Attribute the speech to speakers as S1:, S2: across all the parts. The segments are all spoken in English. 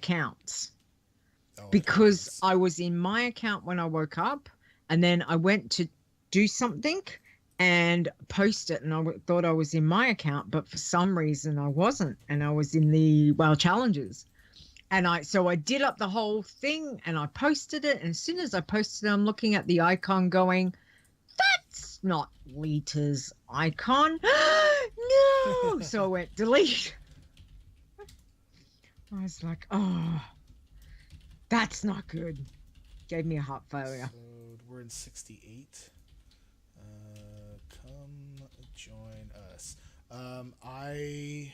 S1: accounts because I was in my account when I woke up, and then I went to do something and post it, and I thought I was in my account, but for some reason I wasn't, and I was in the WoW Challenges. And I did up the whole thing and I posted it, and as soon as I posted it, I'm looking at the icon going, that's not Leeta's icon. No. So I went delete. I was like, oh, that's not good. Gave me a heart failure.
S2: So we're in 68. Come join us. I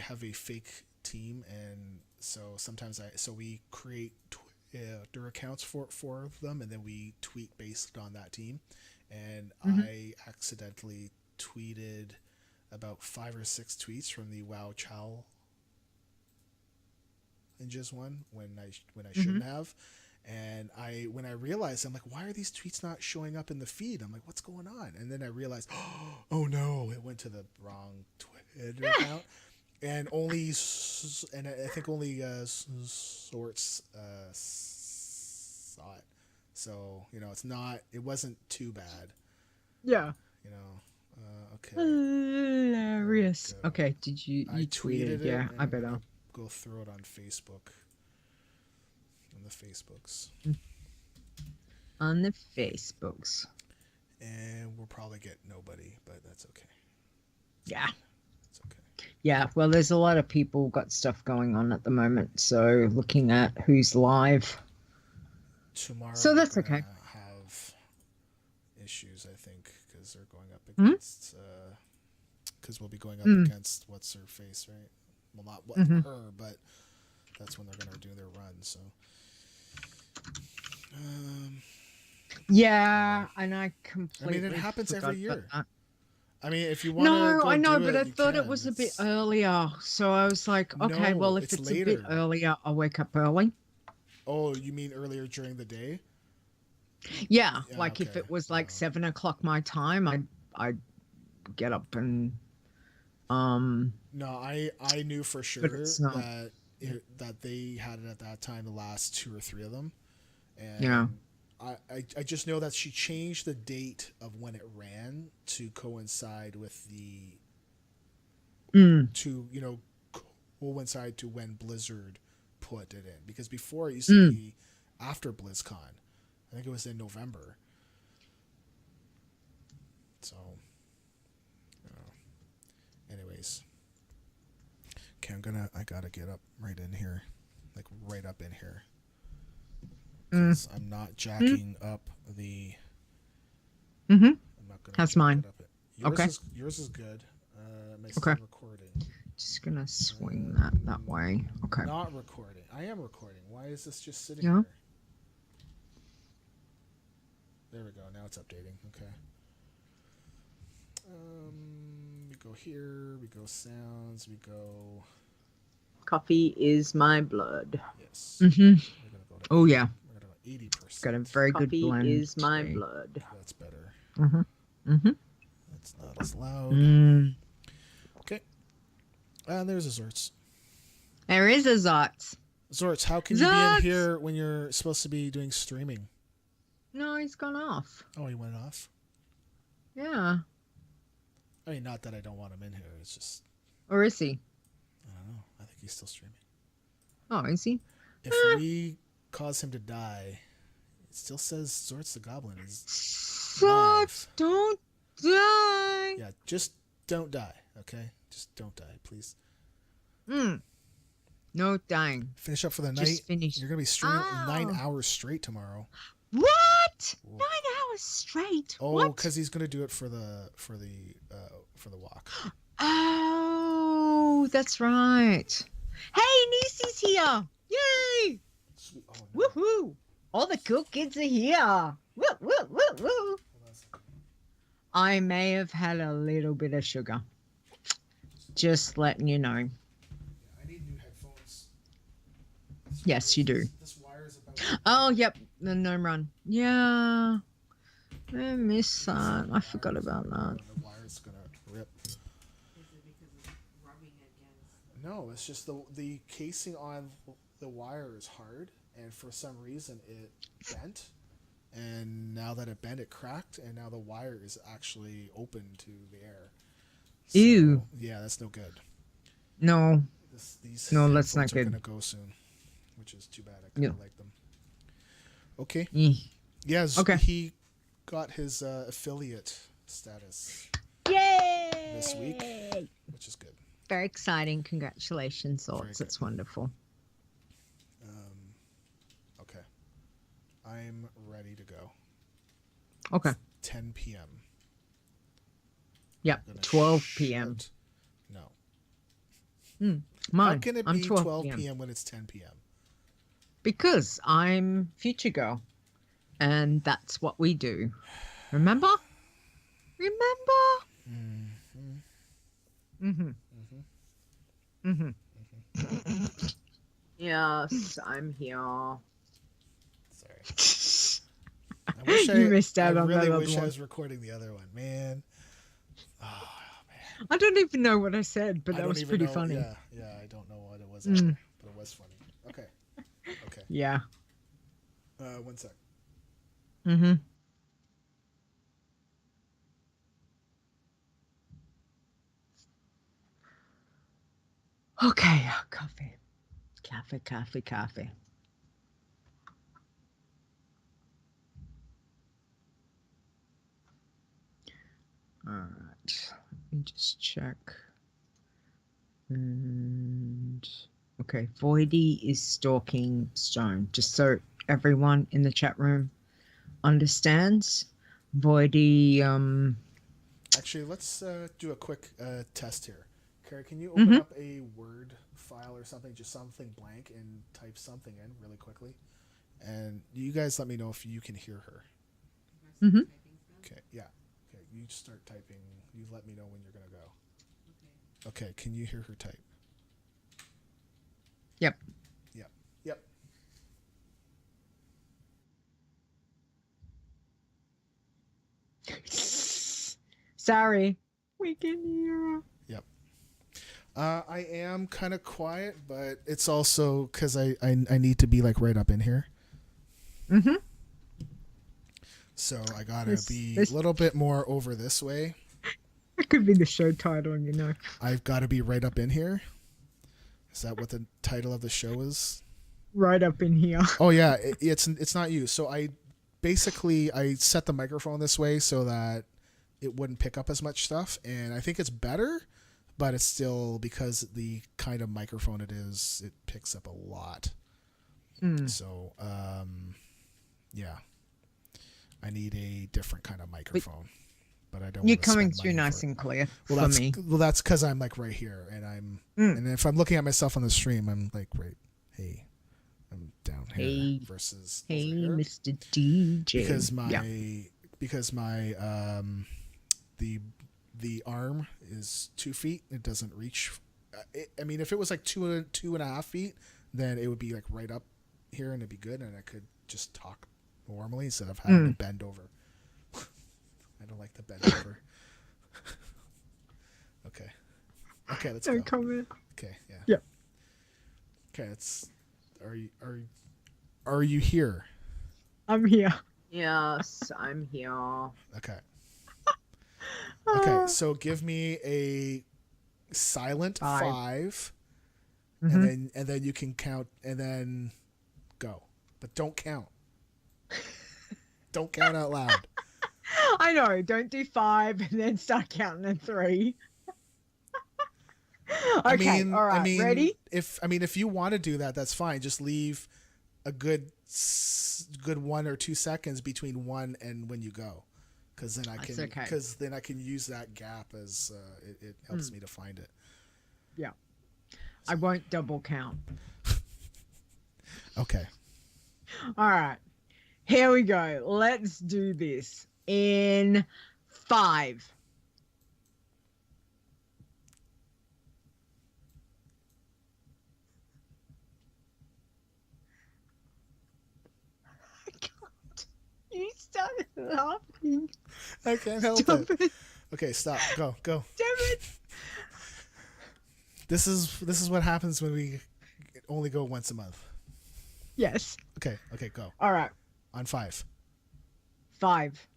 S2: have a fake team, and so sometimes we create Twitter accounts for them, and then we tweet based on that team. And I accidentally tweeted about 5 or 6 tweets from the WoW Challenges one when I shouldn't have. And when I realized, I'm like, why are these tweets not showing up in the feed? I'm like, what's going on? And then I realized, oh no, it went to the wrong Twitter account. And I think only Sorts saw it. So, it wasn't too bad.
S1: Yeah.
S2: Okay.
S1: Hilarious. Okay, did you
S2: tweeted it?
S1: Yeah, I better
S2: go throw it on Facebook. On the Facebooks.
S1: On the Facebooks.
S2: And we'll probably get nobody, but that's okay.
S1: Yeah.
S2: It's okay.
S1: Yeah, well, there's a lot of people got stuff going on at the moment, so looking at who's live.
S2: Tomorrow.
S1: So that's okay.
S2: Have issues, I think, because they're going up against. Because we'll be going up against what's her face, right? Well, not her, but that's when they're going to do their run. So.
S1: Yeah, and I completely.
S2: I mean, it happens every year. I mean, if you
S1: want
S2: to.
S1: No, I know, but I thought it was a bit earlier. So I was like, okay, well, if it's later. A bit earlier, I'll wake up early.
S2: Oh, you mean earlier during the day?
S1: Yeah, like if it was like 7 o'clock my time, I'd get up and.
S2: No, I knew for sure that they had it at that time, the last 2 or 3 of them. And
S1: yeah.
S2: I just know that she changed the date of when it ran to coincide with coincide to when Blizzard put it in, because before it used to be after BlizzCon. I think it was in November. So, anyways, okay, I gotta get up right in here, like right up in here. I'm not jacking up the. I'm not gonna.
S1: That's mine.
S2: Yours is good. Am I
S1: still
S2: recording?
S1: Just gonna swing that way. Okay.
S2: Not recording. I am recording. Why is this just sitting here? There we go. Now it's updating. Okay. We go here. We go sounds. We go.
S1: Coffee is my blood.
S2: Yes.
S1: We're gonna go to 80,
S2: yeah. We're gonna go 80%.
S1: Got a very good blend.
S3: Coffee is my blood.
S2: That's better.
S1: That's
S2: not as loud. Okay. There's a Zorts.
S1: There is a Zorts.
S2: Zorts, how can you be in here when you're supposed to be doing streaming?
S1: No, he's gone off.
S2: Oh, he went off?
S1: Yeah.
S2: I mean, not that I don't want him in here. It's just...
S1: Or is he?
S2: I don't know. I think he's still streaming.
S1: Oh, is he?
S2: If we cause him to die, it still says Zorts the Goblin is
S1: Zorts, don't die.
S2: Yeah, just don't die, okay? Just don't die, please.
S1: No dying.
S2: Finish up for the
S1: just
S2: night.
S1: Finish.
S2: You're going to be streaming 9 hours straight tomorrow.
S1: What? Whoa. 9 hours straight?
S2: Oh, because he's going to do it for the walk.
S1: Oh, that's right. Hey, Nisi's here! Yay!
S2: Sweet. Oh, no.
S1: Woohoo! All the cool kids are here. Woo, woo, woo, woo. I may have had a little bit of sugar. Just letting you know.
S2: Yeah, I need new headphones.
S1: Yes, you do.
S2: This wire is about.
S1: Oh, yep. The gnome run. Yeah. I miss that. I forgot about that.
S2: The wire's gonna rip.
S3: Is it because it's rubbing against?
S2: No, it's just the casing on the wire is hard, and for some reason it bent. And now that it bent, it cracked, and now the wire is actually open to the air. So,
S1: Ew.
S2: yeah, that's no good.
S1: No.
S2: These
S1: No, that's
S2: headphones
S1: not
S2: are
S1: good.
S2: gonna go soon, which is too bad. I kind of like them. Okay.
S1: Eh.
S2: Yes.
S1: Okay.
S2: He got his affiliate status
S1: Yay!
S2: this week, which is good.
S1: Very exciting. Congratulations,
S2: Very
S1: Thoughts.
S2: good.
S1: It's wonderful.
S2: Okay. I'm ready to go.
S1: Okay.
S2: It's 10 p.m.
S1: Yep. 12 p.m.
S2: No.
S1: Mine.
S2: How can it
S1: I'm
S2: be
S1: 12
S2: p.m. when it's 10 p.m.?
S1: Because I'm Future Girl. And that's what we do. Remember? Yes, I'm here.
S2: Sorry. I wish
S1: You missed out on
S2: really
S1: that
S2: wish
S1: other
S2: I
S1: one.
S2: was recording the other one, man. Oh, man.
S1: I don't even know what I said, but
S2: I
S1: that
S2: don't
S1: was
S2: even
S1: pretty
S2: know.
S1: funny.
S2: Yeah, I don't know what it was either, but it was funny. Okay.
S1: Yeah.
S2: 1 sec.
S1: Okay. Coffee. Coffee. All right. Let me just check. And okay, Voidy is stalking Stone. Just so everyone in the chat room understands, Voidy.
S2: Actually, let's do a quick test here. Carrie, can you open up a Word file or something, just something blank, and type something in really quickly? And you guys let me know if you can hear her. Okay, yeah. Okay, you start typing. You let me know when you're going to go. Okay, can you hear her type?
S1: Yep. Sorry. We can hear her.
S2: Yep. I am kind of quiet, but it's also because I need to be like right up in here. So I gotta be a little bit more over this way.
S1: That could be the show title, you know.
S2: I've got to be right up in here. Is that what the title of the show is?
S1: Right up in here.
S2: Oh yeah, it's not you. So I set the microphone this way so that it wouldn't pick up as much stuff, and I think it's better, but it's still, because the kind of microphone it is, it picks up a lot. So yeah, I need a different kind of microphone. But I don't.
S1: You're coming through nice and clear for me.
S2: Well, that's because I'm like right here, and and if I'm looking at myself on the stream, I'm like I'm down here versus over here.
S1: Mr. DJ.
S2: Because my the arm is 2 feet. It doesn't reach. I mean, if it was like 2.5 feet, then it would be like right up here, and it'd be good, and I could just talk normally instead of having to bend over. I don't like the bend over. Okay, let's go.
S1: Comment.
S2: Okay, yeah.
S1: Yep.
S2: Okay, are you here?
S1: I'm here. Yes, I'm here.
S2: Okay. Okay, so give me a silent 5, and then you can count, and then go, but don't count. Don't count out loud.
S1: I know. Don't do 5 and then start counting at 3. Okay. All right. Ready?
S2: If you want to do that, that's fine. Just leave a good 1 or 2 seconds between one and when you go, because then I can use that gap as it helps me to find it.
S1: Yeah. So. I won't double count.
S2: Okay.
S1: All right. Here we go. Let's do this. In 5. I can't. You started laughing.
S2: I can't help it. Okay, stop. Go.
S1: Damn it.
S2: This is what happens when we only go once a month.
S1: Yes.
S2: Okay, go.
S1: All right.
S2: On 5.
S1: 5.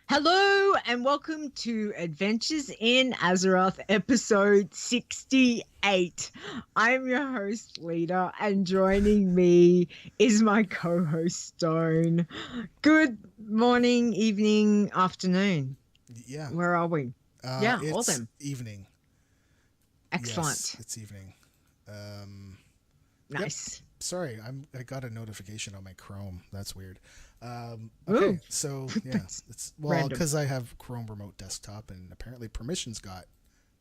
S1: Hello and welcome to Adventures in Azeroth episode 68. I'm your host, Leeta, and joining me is my co-host, Stone. Good morning, evening, afternoon.
S2: Yeah.
S1: Where are we?
S2: It's
S1: all them.
S2: evening.
S1: Excellent.
S2: Yes, it's evening.
S1: Nice.
S2: Yep. Sorry, I got a notification on my Chrome. That's weird. Okay,
S1: Ooh.
S2: so yeah, it's because I have Chrome Remote Desktop, and apparently permissions got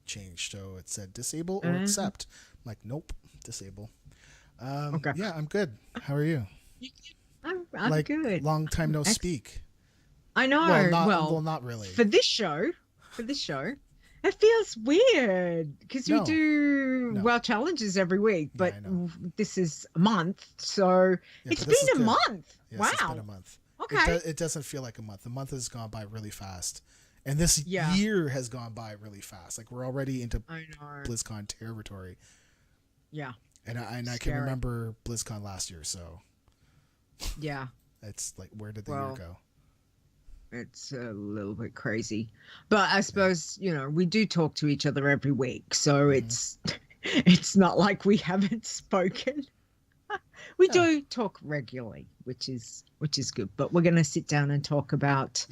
S2: changed. So it said disable or accept. I'm like, nope, disable.
S1: Okay.
S2: Yeah, I'm good. How are you?
S1: I'm
S2: like,
S1: good.
S2: Long time no speak.
S1: I know.
S2: Well, not really.
S1: For this show, it feels weird because we do challenges every week, but this is a month, so it's been a month.
S2: Yes,
S1: wow,
S2: it's been a month.
S1: Okay,
S2: it doesn't feel like a month. The month has gone by really fast, and this year has gone by really fast. Like we're already into BlizzCon territory.
S1: Yeah,
S2: and I can remember BlizzCon last year, so
S1: yeah,
S2: it's like where did the year go?
S1: It's a little bit crazy, but I suppose we do talk to each other every week, so it's not like we haven't spoken. We do talk regularly, which is good. But we're going to sit down and talk about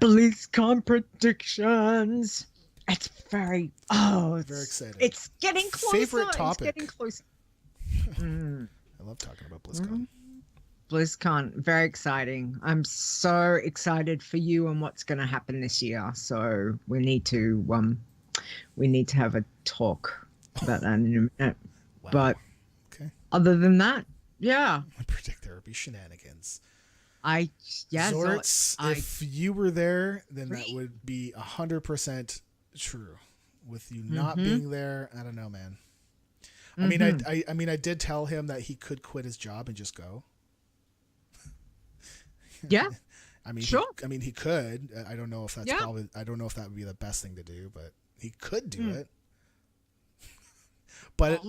S1: BlizzCon predictions. It's very
S2: exciting.
S1: It's getting closer.
S2: Favorite topic.
S1: It's getting closer.
S2: I love talking about BlizzCon.
S1: BlizzCon, very exciting. I'm so excited for you and what's going to happen this year. So we need to have a talk about that in a minute.
S2: Wow.
S1: But
S2: okay.
S1: Other than that, yeah.
S2: I predict there will be shenanigans.
S1: Zorts,
S2: if you were there, then that would be 100% true. With you not being there, I don't know, man. I mean, I did tell him that he could quit his job and just go.
S1: Yeah.
S2: I mean,
S1: sure.
S2: He could. I don't know if that's probably. I don't know if that would be the best thing to do, but he could do it. But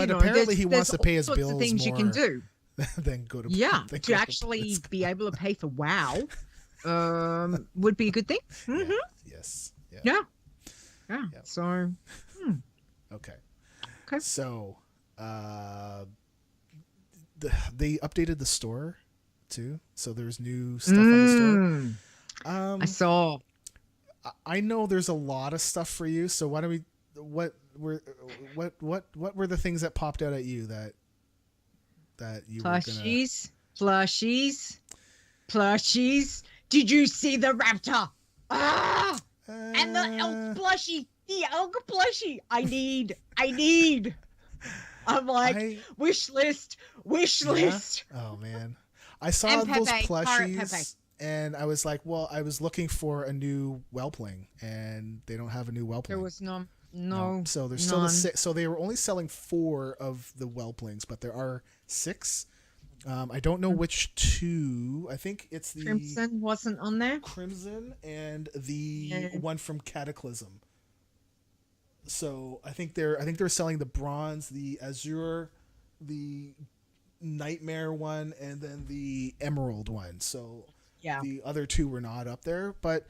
S2: apparently he wants to pay his bills more.
S1: Things you can do.
S2: Than go to
S1: to actually be able to pay for WoW would be a good thing. Mm-hmm.
S2: Yes.
S1: Yeah. So.
S2: Okay. So, they updated the store too, so there's new stuff on the store.
S1: I saw.
S2: I know there's a lot of stuff for you, so why don't we? What were the things that popped out at you that you
S1: plushies, were gonna... plushies? Did you see the raptor? And the elk plushie, I need. I'm like, wish list.
S2: Oh man, I saw those plushies and I was like, well, I was looking for a new whelpling and they don't have a new whelpling.
S1: There was no.
S2: So there's still the 6. So they were only selling 4 of the whelplings, but there are 6. I don't know which 2. I think it's the
S1: Crimson wasn't on there.
S2: Crimson and the one from Cataclysm. So I think they're selling the bronze, the azure, the nightmare one, and then the emerald one. So the other 2 were not up there, but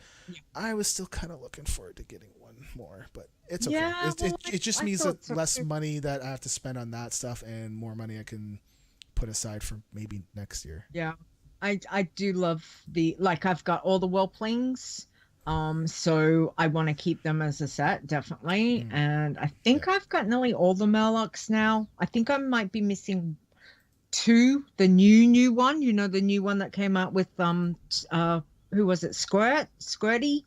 S2: I was still kind of looking forward to getting one more, but it's okay.
S1: Yeah,
S2: it just means that less money that I have to spend on that stuff and more money I can put aside for maybe next year.
S1: Yeah, I do love I've got all the whelplings, so I want to keep them as a set, definitely. And I think I've got nearly all the Murlocs now. I think I might be missing 2, the new one, the new one that came out with who was it, Squirky?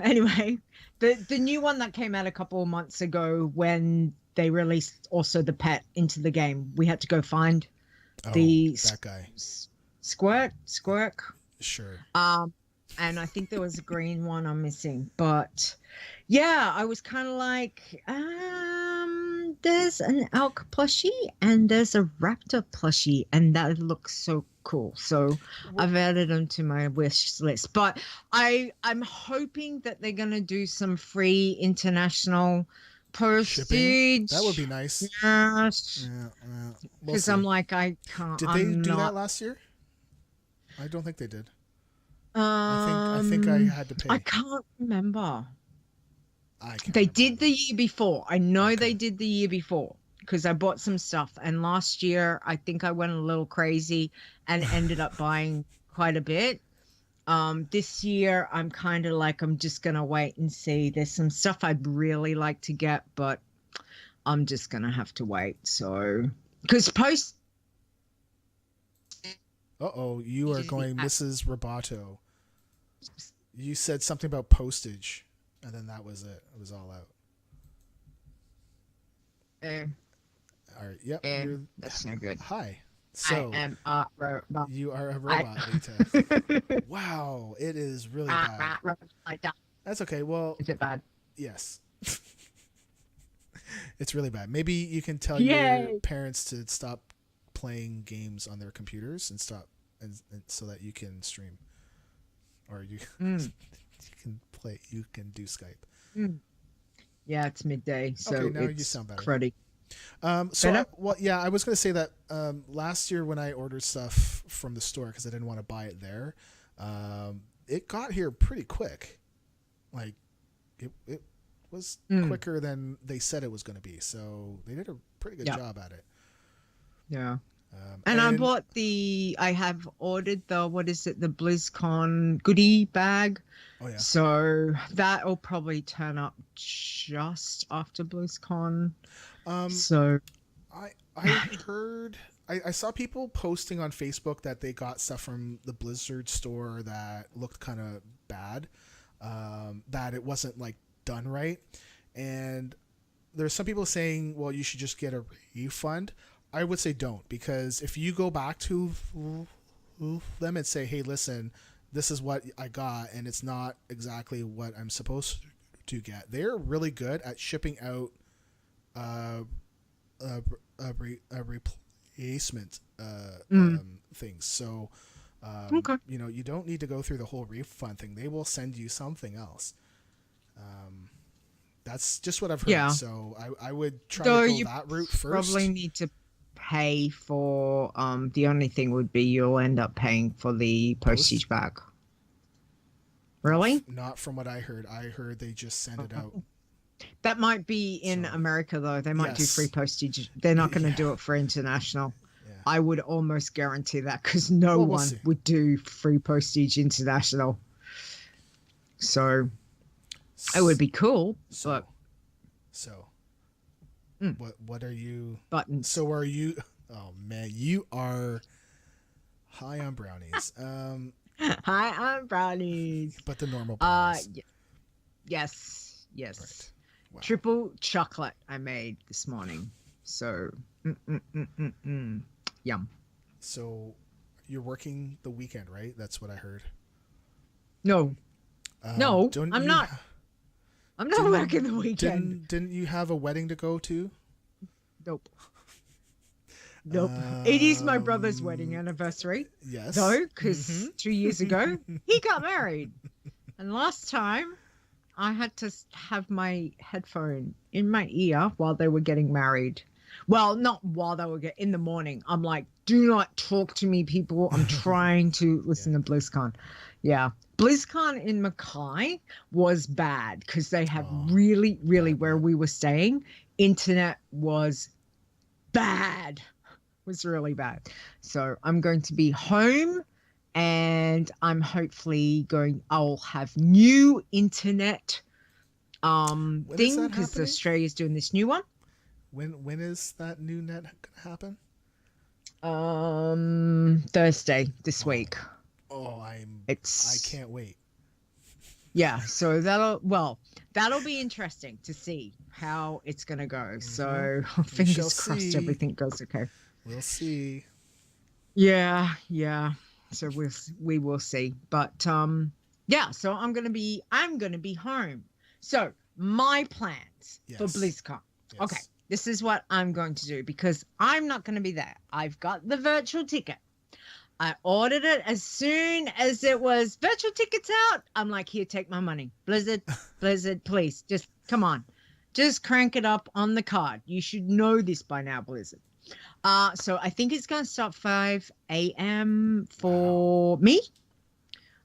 S1: Anyway, the new one that came out a couple of months ago when they released also the pet into the game. We had to go find that
S2: guy.
S1: Squirk.
S2: Sure.
S1: And I think there was a green one I'm missing, but yeah, I was kind of like, there's an elk plushie and there's a raptor plushie, and that looks so cool. So I've added them to my wish list. But I'm hoping that they're gonna do some free international postage.
S2: Shipping? That would be nice.
S1: Yes.
S2: Yeah,
S1: Because I'm like, I can't.
S2: Did they do that last year? I don't think they did. I
S1: I
S2: think I had to pay.
S1: I can't remember. They did the year before. I know they did the year before because I bought some stuff. And last year, I think I went a little crazy and ended up buying quite a bit. This year, I'm kind of like, I'm just going to wait and see. There's some stuff I'd really like to get, but I'm just going to have to wait. So, because
S2: Uh-oh, you are going Mrs. Roboto. You said something about postage. And then that was it. It was all out. All right. Yep.
S1: That's no good.
S2: Hi. So
S1: I am a robot.
S2: You are a robot, Leeta. Wow. It is really bad. That's okay. Well,
S1: is it bad?
S2: Yes. It's really bad. Maybe you can tell your parents to stop playing games on their computers and stop, and so that you can stream, or you. You can do Skype.
S1: Yeah, it's midday, so
S2: okay, now
S1: it's
S2: you sound better.
S1: Cruddy.
S2: I was going to say that last year when I ordered stuff from the store because I didn't want to buy it there, it got here pretty quick. Like it was quicker than they said it was going to be. So they did a pretty good job at it.
S1: Yeah. And I have ordered the BlizzCon goodie bag.
S2: Oh yeah.
S1: So that'll probably turn up just after BlizzCon.
S2: So I heard I saw people posting on Facebook that they got stuff from the Blizzard store that looked kind of bad, that it wasn't like done right, and there's some people saying, well, you should just get a refund. I would say don't, because if you go back to them and say, hey, listen, this is what I got and it's not exactly what I'm supposed to get, they're really good at shipping out a replacement things. So you don't need to go through the whole refund thing. They will send you something else. That's just what I've heard. Yeah. So I would try to go that route first.
S1: Probably need to pay for the only thing would be you'll end up paying for the postage back. Really?
S2: Not from what I heard. I heard they just send it out.
S1: That might be in America though. They might do free postage. They're not going to do it for international. Yeah. I would almost guarantee that, because we'll one would do free postage international. So it would be cool.
S2: What are you?
S1: Buttons.
S2: So are you? Oh man, you are high on brownies.
S1: High on brownies.
S2: But the normal brownies.
S1: Yes.
S2: Right. Wow.
S1: Triple chocolate I made this morning. So yum.
S2: So you're working the weekend, right? That's what I heard.
S1: No, I'm not. I'm not working the weekend.
S2: Didn't you have a wedding to go to?
S1: Nope. It is my brother's wedding anniversary.
S2: Yes.
S1: Though, because 2 years ago, he got married. And last time, I had to have my headphone in my ear while they were getting married. Well, not while they were in the morning. I'm like, do not talk to me, people. I'm trying to listen to BlizzCon. Yeah. BlizzCon in Mackay was bad because they have really where we were staying, internet was bad. Was really bad. So I'm going to be home, and I'm hopefully I'll have new internet thing, because Australia's doing this new one.
S2: When is that new net gonna
S1: happen? Thursday this week.
S2: I can't wait.
S1: Yeah, so that'll be interesting to see how it's gonna go. So fingers crossed everything goes okay.
S2: We'll see.
S1: Yeah. So we will see. But so I'm gonna be home. So my plans for BlizzCon.
S2: Yes.
S1: Okay, this is what I'm going to do, because I'm not going to be there. I've got the virtual ticket. I ordered it as soon as it was virtual tickets out. I'm like, here, take my money. Blizzard, please, just come on. Just crank it up on the card. You should know this by now, Blizzard. So I think it's going to start 5 a.m. for me.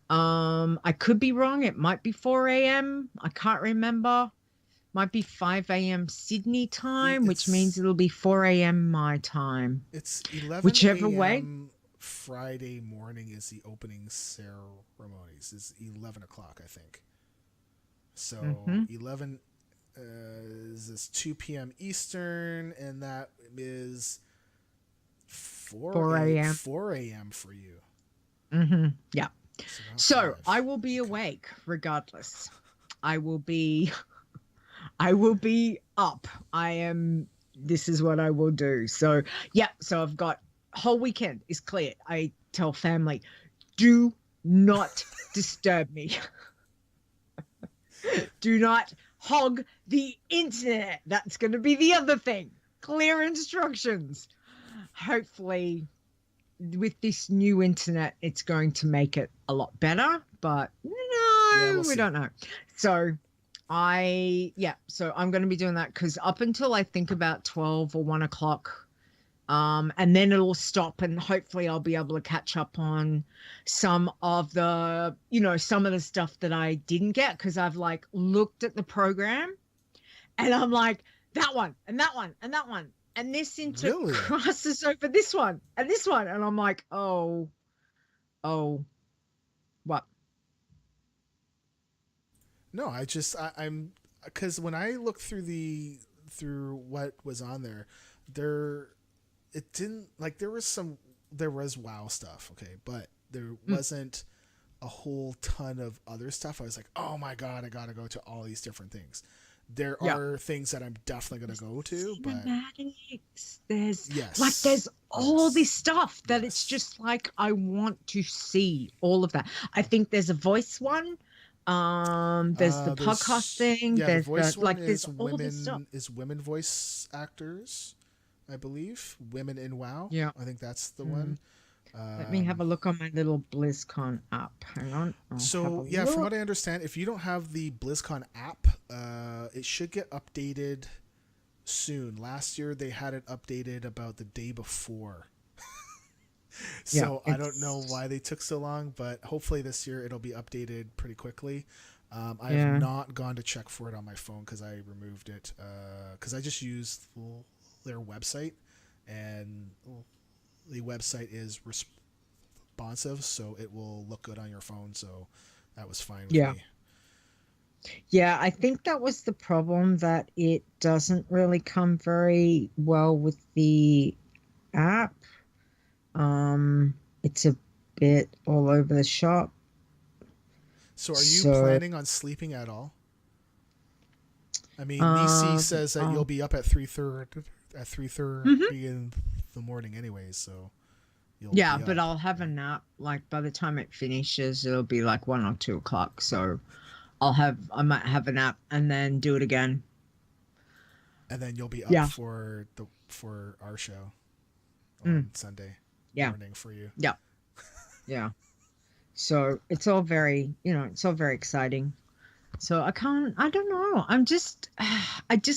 S1: I could be wrong. It might be 4 a.m. I can't remember. Might be 5 a.m. Sydney time, which means it'll be 4 a.m. my time.
S2: It's 11
S1: whichever way.
S2: Friday morning is the opening ceremonies. It's 11 o'clock, I think. So 11 is 2 p.m. Eastern, and that is 4 a.m. 4 a.m. for you.
S1: Yeah. So I will be awake regardless. I will be up. This is what I will do. So yeah, so I've got whole weekend is cleared. I tell family, do not disturb me. Do not hog the internet. That's going to be the other thing. Clear instructions. Hopefully with this new internet, it's going to make it a lot better, but no, we don't know. So so I'm going to be doing that because up until I think about 12 or 1 o'clock, and then it'll stop, and hopefully I'll be able to catch up on some of the stuff that I didn't get, because I've like looked at the program and I'm like, that one and that one and that one. And this crosses over this one and this one. And I'm like, oh, what?
S2: No, I'm because when I looked through what was on there, it didn't, like, there was WoW stuff, okay, but there wasn't a whole ton of other stuff. I was like, oh my God, I gotta go to all these different things. There are things that I'm definitely going to go to, but there's all this stuff that it's just like, I want to see all of that. I think there's a voice one. There's the podcast thing. Yeah,
S1: there's
S2: the voice one
S1: there's all this stuff.
S2: Is women voice actors, I believe. Women in WoW.
S1: Yeah.
S2: I think that's the one.
S1: Let me have a look on my little BlizzCon app. Hang on.
S2: From what I understand, if you don't have the BlizzCon app, it should get updated soon. Last year they had it updated about the day before. So I don't know why they took so long, but hopefully this year it'll be updated pretty quickly. I have not gone to check for it on my phone because I removed it because I just used their website, and the website is responsive, so it will look good on your phone. So that was fine with me.
S1: Yeah, I think that was the problem, that it doesn't really come very well with the app. It's a bit all over the shop.
S2: So are you planning on sleeping at all? I mean, Nisi says that you'll be up at 3:30 in the morning anyways, so but I'll have a nap. Like by the time it finishes, it'll be like 1 or 2 o'clock, so I might have a nap and then do it again, and then you'll be up for our show on Sunday morning for you. So it's all very exciting. So I don't know. I just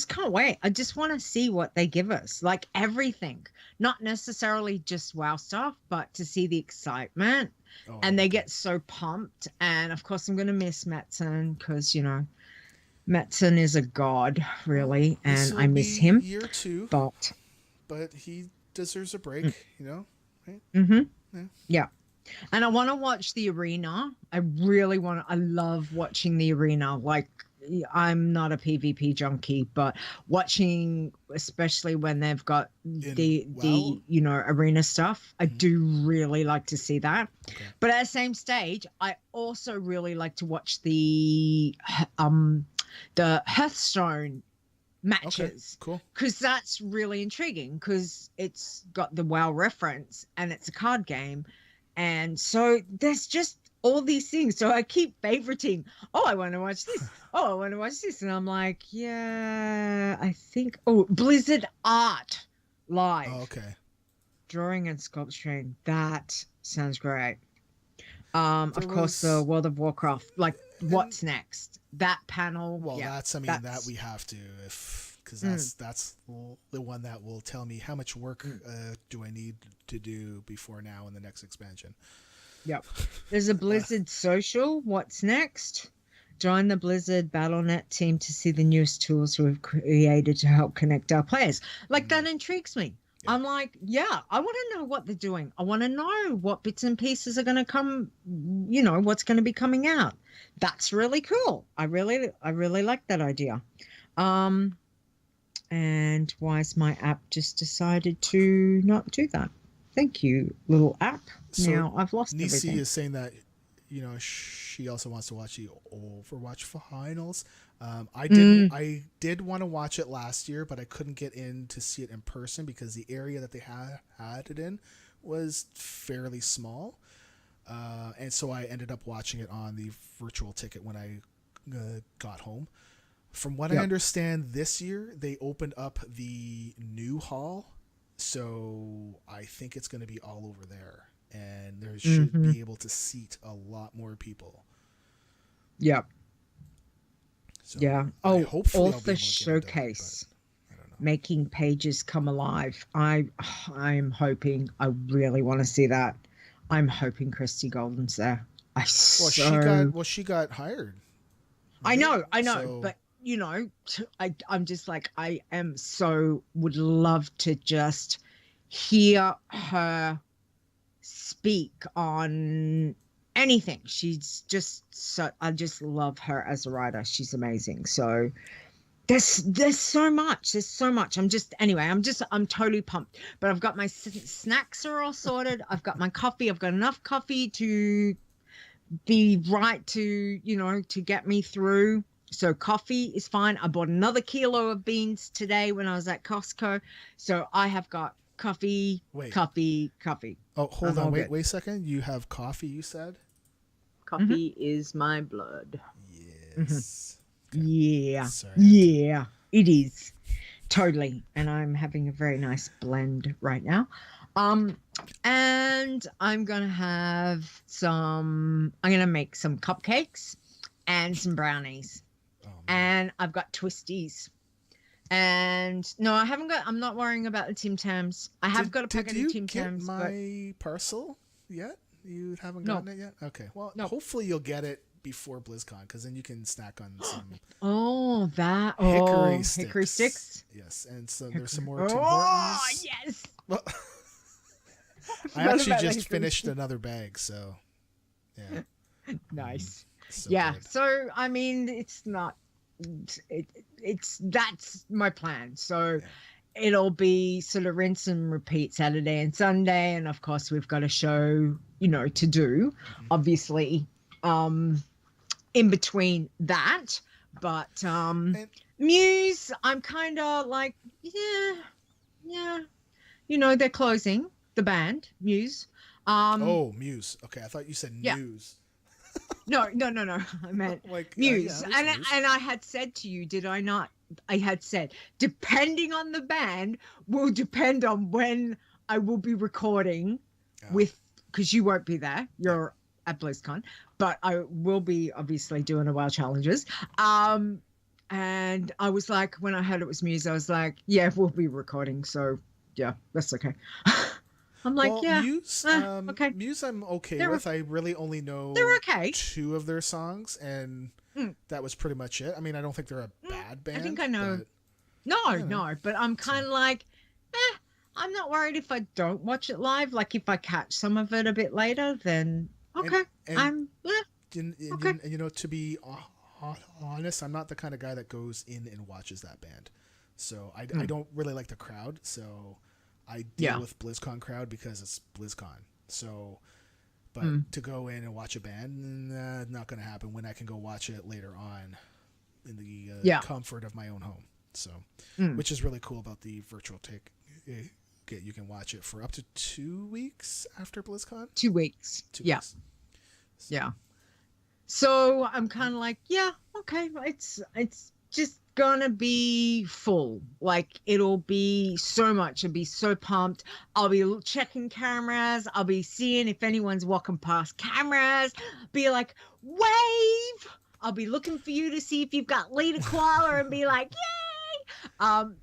S2: can't wait. I just want to see what they give us, like everything, not necessarily just WoW stuff, but to see the excitement. And they get so pumped. And of course I'm going to miss Metzen because, Metzen is a god, really. And I miss him. Year 2,
S1: but
S2: he deserves a break, right?
S1: Yeah. And I want to watch the arena. I love watching the arena. Like, I'm not a PvP junkie, but watching, especially when they've got the arena stuff, I do really like to see that. Okay. But at the same stage, I also really like to watch the Hearthstone matches.
S2: Okay, cool.
S1: Because that's really intriguing, because it's got the WoW reference and it's a card game. And so there's just all these things. So I keep favoriting. Oh, I want to watch this. Oh, I want to watch this. And I'm like, yeah, I think. Oh, Blizzard Art Live.
S2: Oh, okay.
S1: Drawing and sculpturing. That Sounds great.
S2: There
S1: Of course, the
S2: was,
S1: World of Warcraft, like
S2: and
S1: what's next? That panel,
S2: well,
S1: yeah,
S2: that's, I mean, that
S1: that's
S2: we have to, if because
S1: mm,
S2: that's the one that will tell me how much work
S1: mm,
S2: do I need to do before now in the next expansion.
S1: yep. There's a
S2: Uh,
S1: Blizzard social. What's next? Join the Blizzard BattleNet team to see the newest tools we've created to help connect our players. Like
S2: mm,
S1: that intrigues me.
S2: yeah.
S1: I'm like, yeah, I want to know what they're doing. I want to know what bits and pieces are going to come, what's going to be coming out. That's really cool. I really like that idea. Um, and why is my app just decided to not do that? Thank you, little app.
S2: So
S1: Now I've lost
S2: Nisi
S1: everything.
S2: is saying that she also wants to watch the Overwatch finals.
S1: Mm,
S2: I did want to watch it last year, but I couldn't get in to see it in person because the area that they had it in was fairly small, and so I ended up watching it on the virtual ticket when I got home. From what I
S1: yep.
S2: understand, this year they opened up the new hall, so I think it's going to be all over there, and there should
S1: Hmm.
S2: be able to seat a lot more people.
S1: Yep.
S2: So
S1: Yeah.
S2: I
S1: Oh,
S2: hopefully I'll be
S1: author
S2: able to get into that, but
S1: showcase,
S2: I don't know.
S1: making pages come alive. I'm hoping. I really want to see that. I'm hoping Christy Golden's there. I so
S2: She got hired,
S1: I
S2: right?
S1: know, I know,
S2: So
S1: but I'm just like I am so would love to just hear her speak on anything. She's just so I just love her as a writer. She's amazing. So there's so much. There's so much. I'm totally pumped. But I've got my snacks are all sorted. I've got my coffee. I've got enough coffee to be right to get me through. So coffee is fine. I bought another kilo of beans today when I was at Costco. So I have got coffee,
S2: wait.
S1: coffee, coffee.
S2: Oh, hold
S1: I'm
S2: on.
S1: all
S2: Wait,
S1: good.
S2: wait a second. You have coffee, you said?
S1: Hmm.
S3: Coffee is my blood.
S1: Hmm.
S2: Yes. Okay.
S1: Yeah.
S2: Sorry.
S1: Yeah, it is. Totally. And I'm having a very nice blend right now. Um, and I'm gonna make some cupcakes and some brownies.
S2: Oh man.
S1: And I've got twisties. And no, I'm not worrying about the Tim Tams. I have got a
S2: Did
S1: packet of
S2: you
S1: Tim
S2: get
S1: Tams, but
S2: my parcel yet? You haven't
S1: no,
S2: gotten it yet? Okay. Well,
S1: no.
S2: hopefully you'll get it before BlizzCon because then you can snack on some
S1: Oh,
S2: hickory
S1: hickory
S2: sticks.
S1: sticks.
S2: Yes, and so there's some
S1: Hickory.
S2: more Tim
S1: Oh,
S2: Hortons.
S1: yes.
S2: Well,
S1: I
S2: I
S1: forgot
S2: actually
S1: about the
S2: just
S1: hickory
S2: finished
S1: stick.
S2: another bag, so yeah.
S1: Nice.
S2: So
S1: Yeah.
S2: good.
S1: So I mean, it's not. It's that's my plan. So
S2: Yeah.
S1: it'll be sort of rinse and repeat Saturday and Sunday, and of course we've got a show, to do.
S2: Hmm.
S1: Obviously, in between that, but
S2: And
S1: Muse, I'm kind of like, yeah, yeah. They're closing the band Muse. Um,
S2: oh, Muse. Okay, I thought you said
S1: yeah.
S2: news.
S1: No, no, no, no. I meant
S2: Like yeah,
S1: Muse.
S2: there's
S1: And
S2: Muse.
S1: I had said to you, did I not? I had said, depending on the band, will depend on when I will be recording
S2: Oh,
S1: because you won't be there.
S2: yeah.
S1: You're at BlizzCon, but I will be obviously doing a Wild Challenges. And I was like, when I heard it was Muse, I was like, yeah, we'll be recording. So yeah, that's okay. I'm like,
S2: Well,
S1: yeah, okay.
S2: Muse, I'm okay
S1: They're
S2: with. I really only
S1: they're
S2: know
S1: okay.
S2: two of their songs, and
S1: Mm.
S2: that was pretty much it. I mean, I don't think they're a bad
S1: I think
S2: band,
S1: I know.
S2: but
S1: No,
S2: you know,
S1: no, but I'm
S2: so,
S1: kind of like, I'm not worried if I don't watch it live. Like if I catch some of it a bit later, then
S2: and
S1: okay.
S2: and
S1: Yeah, okay.
S2: to be honest, I'm not the kind of guy that goes in and watches that band. So I don't really like the crowd. So I deal
S1: Yeah.
S2: with BlizzCon crowd because it's BlizzCon. So, but
S1: Mm.
S2: to go in and watch a band, not going to happen when I can go watch it later on in the
S1: Yeah.
S2: comfort of my own home. So,
S1: Mm.
S2: which is really cool about the virtual ticket. You can watch it for up to 2 weeks after BlizzCon.
S1: 2 weeks.
S2: 2
S1: Yeah,
S2: weeks. So,
S1: yeah. So I'm kind of like, yeah, okay. It's just gonna be full. Like, it'll be so much. I'll be so pumped. I'll be checking cameras. I'll be seeing if anyone's walking past cameras. Be like, wave. I'll be looking for you to see if you've got Leeta koala and be like, yay.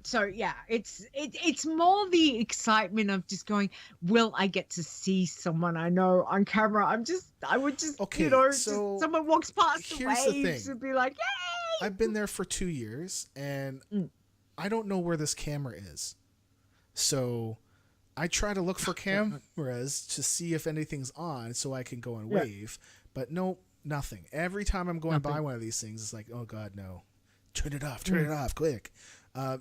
S1: So yeah, it's more the excitement of just going, will I get to see someone I know on camera? I would just,
S2: Okay,
S1: you know,
S2: so
S1: just someone walks past the
S2: here's the
S1: waves
S2: thing.
S1: and be like, yay.
S2: I've been there for 2 years, and I don't know where this camera is. So I try to look for cameras to see if anything's on so I can go and wave. But no, nothing. Every time I'm going by one of these things, it's like, oh, God, no. Turn it off, quick.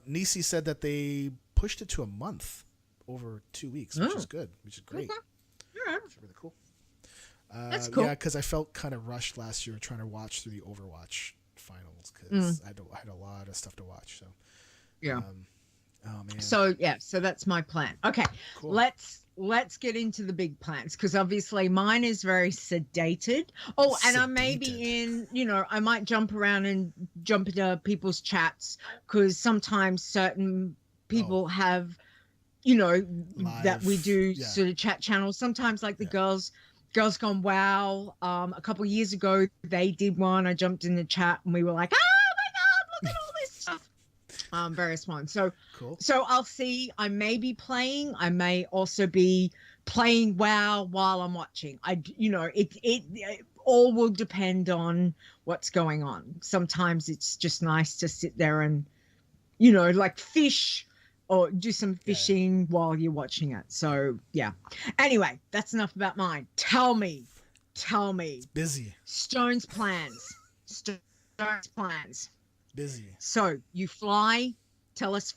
S2: Nisi said that they pushed it to a month over 2 weeks, which is good, which is great.
S1: Yeah.
S2: Which is really cool.
S1: That's cool.
S2: Yeah, because I felt kind of rushed last year trying to watch through the Overwatch finals because I had a lot of stuff to watch. So
S1: yeah.
S2: Oh man.
S1: So yeah, so that's my plan. Okay,
S2: cool.
S1: Let's get into the big plans, because obviously mine is very sedated. Oh, and I may be in, you know, I might jump around and jump into people's chats, because sometimes certain people have, you know,
S2: live,
S1: that we do sort of chat channels. Sometimes like the girls Gone Wow. A couple of years ago they did one. I jumped in the chat and we were like, oh my God, look at all this stuff. Various ones. So
S2: cool.
S1: So I'll see. I may be playing. I may also be playing WoW while I'm watching. It all will depend on what's going on. Sometimes it's just nice to sit there and, you know, like fish or do some fishing while you're watching it. So yeah. Anyway, that's enough about mine. Tell me.
S2: It's busy.
S1: Stone's plans.
S2: Busy.
S1: So you fly. Tell us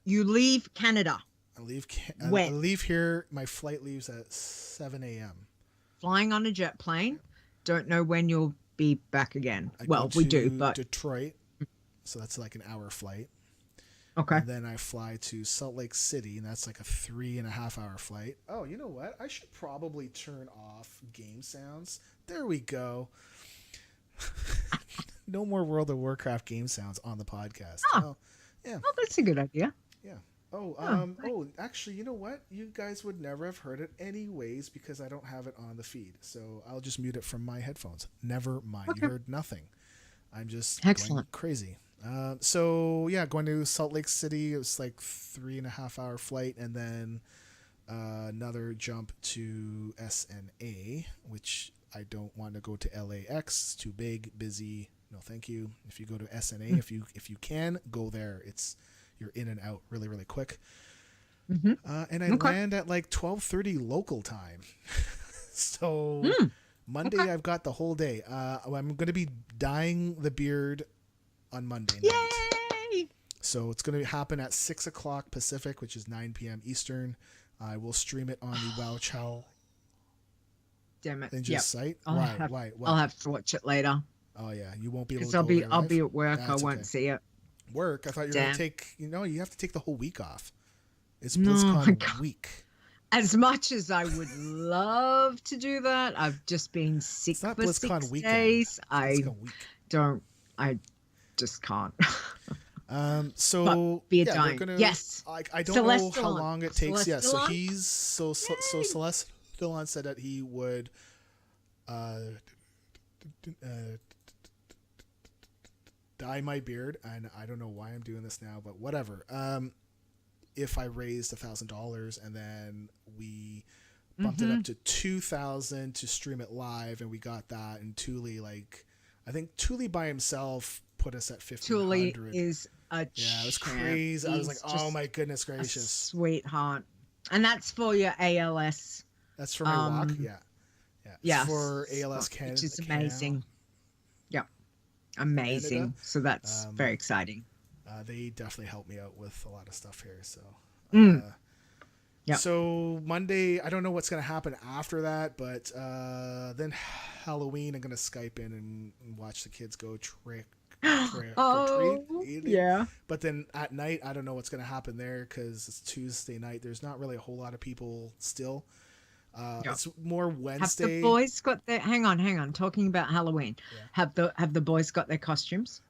S1: you leave Canada.
S2: I leave here. My flight leaves at 7 a.m.
S1: Flying on a jet plane. Don't know when you'll be back again. We do, but
S2: Detroit. So that's like an hour flight.
S1: Okay.
S2: And then I fly to Salt Lake City, and that's like a 3.5-hour flight. Oh, you know what? I should probably turn off game sounds. There we go. No more World of Warcraft game sounds on the podcast. Oh, yeah.
S1: Oh, that's a good idea.
S2: Yeah. Actually, you know what? You guys would never have heard it anyways because I don't have it on the feed. So I'll just mute it from my headphones. Never mind. Okay. You heard nothing. I'm just going crazy. Going to Salt Lake City. It was like 3.5-hour flight, and then another jump to SNA, which I don't want to go to LAX. It's too big, busy. No, thank you. If you go to SNA, if you can go there, you're in and out really, really quick. And I land at like 12:30 local time. So Monday I've got the whole day. I'm going to be dyeing the beard on Monday night.
S1: Yay!
S2: So it's going to happen at 6 o'clock Pacific, which is 9 p.m. Eastern. I will stream it on the Wow Chow.
S1: Damn it!
S2: Site.
S1: Why? I'll have to watch it later.
S2: Oh yeah, you won't be able to.
S1: I'll be at work. I won't see it.
S2: Work? I thought you were going to take. You have to take the whole week off. It's BlizzCon week.
S1: As much as I would love to do that, I've just been sick for BlizzCon 6 days. I just can't.
S2: So
S1: be a dime. Yes.
S2: I don't know how long it takes. Yeah. So he's so Celestilon said that he would dye my beard, and I don't know why I'm doing this now, but whatever. If I raised $1,000 and then we bumped it up to 2,000 to stream it live, and we got that, and Thule, I think Thule by himself put us at 1,500.
S1: Thule is a
S2: it was crazy. I was like, oh my goodness gracious,
S1: sweetheart. And that's for your ALS.
S2: That's for my walk. Yeah. For ALS Canada,
S1: which is amazing. Yeah, amazing. Canada. So that's very exciting.
S2: They definitely helped me out with a lot of stuff here. So,
S1: yeah.
S2: So Monday, I don't know what's going to happen after that, but then Halloween, I'm going to Skype in and watch the kids go trick or treat.
S1: Yeah.
S2: But then at night, I don't know what's going to happen there because it's Tuesday night. There's not really a whole lot of people still. It's more Wednesday.
S1: Have the boys got their? Hang on. Talking about Halloween, have the boys got their costumes?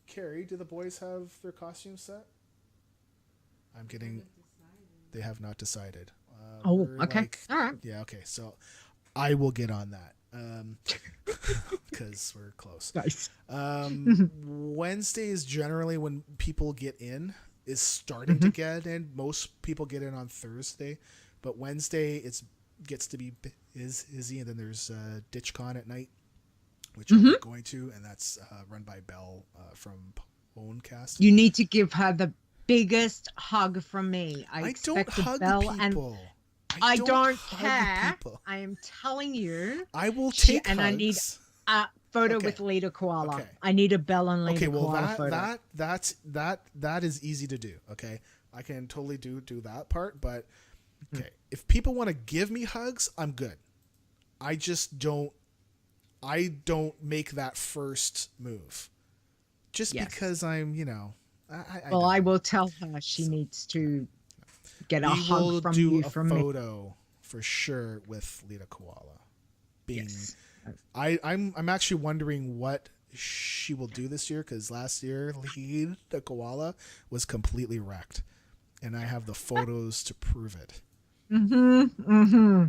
S2: Carrie, do the boys have their costumes set? I'm getting. They have not decided.
S1: Okay. All right.
S2: Yeah. Okay. So I will get on that because we're close.
S1: Nice.
S2: Wednesday is generally when people get in. Is starting to get in. Most people get in on Thursday, but Wednesday gets to be busy, and then there's DitchCon at night, which I'm going to, and that's run by Belle from Onecast.
S1: You need to give her the biggest hug from me. I
S2: don't hug
S1: Belle
S2: people.
S1: I don't care. I am telling you.
S2: I will take
S1: and
S2: hugs.
S1: I need a photo with Leeta Koala. Okay. I need a Belle and Leeta Koala photo.
S2: That is easy to do. Okay, I can totally do that part. But okay, if people want to give me hugs, I'm good. I just don't. I don't make that first move, just because I'm,
S1: I will tell her she needs to get a hug from you. From me.
S2: We will do a photo for sure with Leeta Koala. I'm actually wondering what she will do this year, because last year Leeta Koala was completely wrecked, and I have the photos to prove it.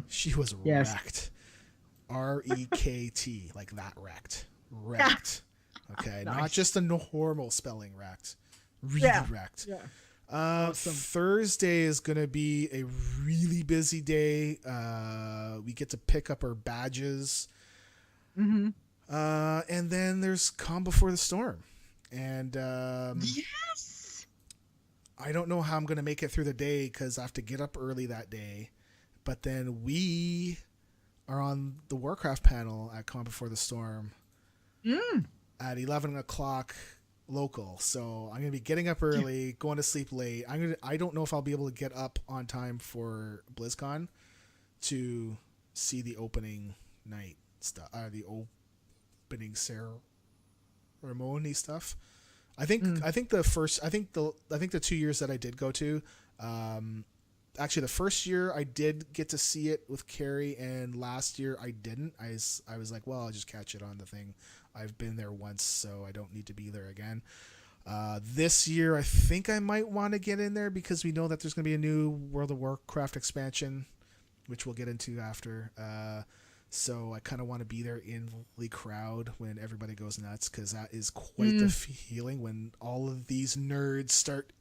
S2: She was wrecked. R-E-K-T, like that wrecked. Okay, nice. Not just a normal spelling wrecked. Really wrecked. Yeah. Awesome. Thursday is going to be a really busy day. We get to pick up our badges. And then there's Calm Before the Storm. And
S1: yes,
S2: I don't know how I'm going to make it through the day because I have to get up early that day. But then we are on the Warcraft panel at Calm Before the Storm at 11 o'clock local. So I'm going to be getting up early, going to sleep late. I don't know if I'll be able to get up on time for BlizzCon to see the opening night stuff, the opening ceremony stuff. I think the 2 years that I did go to, actually the first year I did get to see it with Carrie, and last year I didn't. I was like, well, I'll just catch it on the thing. I've been there once, so I don't need to be there again. This year I think I might want to get in there because we know that there's going to be a new World of Warcraft expansion, which we'll get into after. So I kind of want to be there in the crowd when everybody goes nuts, because that is quite the feeling when all of these nerds start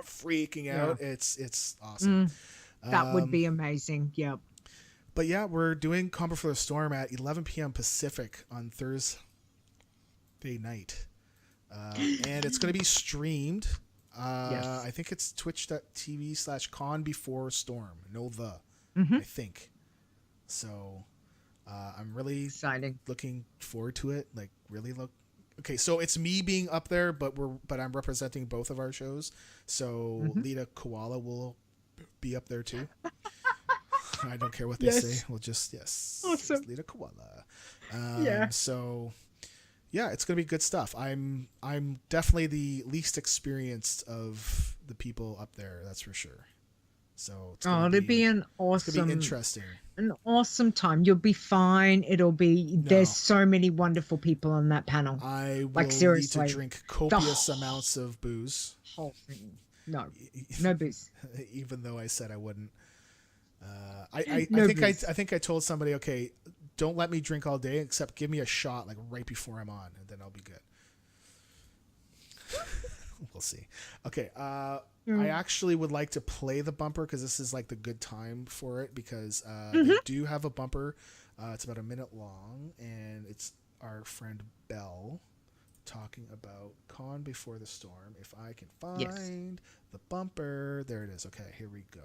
S2: freaking out. It's awesome.
S1: That would be amazing. Yep.
S2: But yeah, we're doing Calm Before the Storm at 11 p.m. Pacific on Thursday night. And it's going to be streamed. I think it's twitch.tv/conbeforestorm. I think. So I'm really looking forward to it. Like, really okay, so it's me being up there, but I'm representing both of our shows. So Leeta Koala will be up there too. I don't care what they say. We'll just awesome. Leeta Koala. So yeah, it's gonna be good stuff. I'm definitely the least experienced of the people up there. That's for sure. So
S1: it'll be an awesome,
S2: it's gonna be interesting,
S1: an awesome time. You'll be fine. It'll be. There's so many wonderful people on that panel.
S2: I will need to drink copious amounts of booze.
S1: Whole thing. No booze.
S2: Even though I said I wouldn't. I think I told somebody, okay, don't let me drink all day, except give me a shot like right before I'm on, and then I'll be good. We'll see. Okay. I actually would like to play the bumper because this is like the good time for it, because they do have a bumper. It's about a minute long, and it's our friend Belle talking about Calm Before the Storm. If I can find the bumper. There it is. Okay, here we go.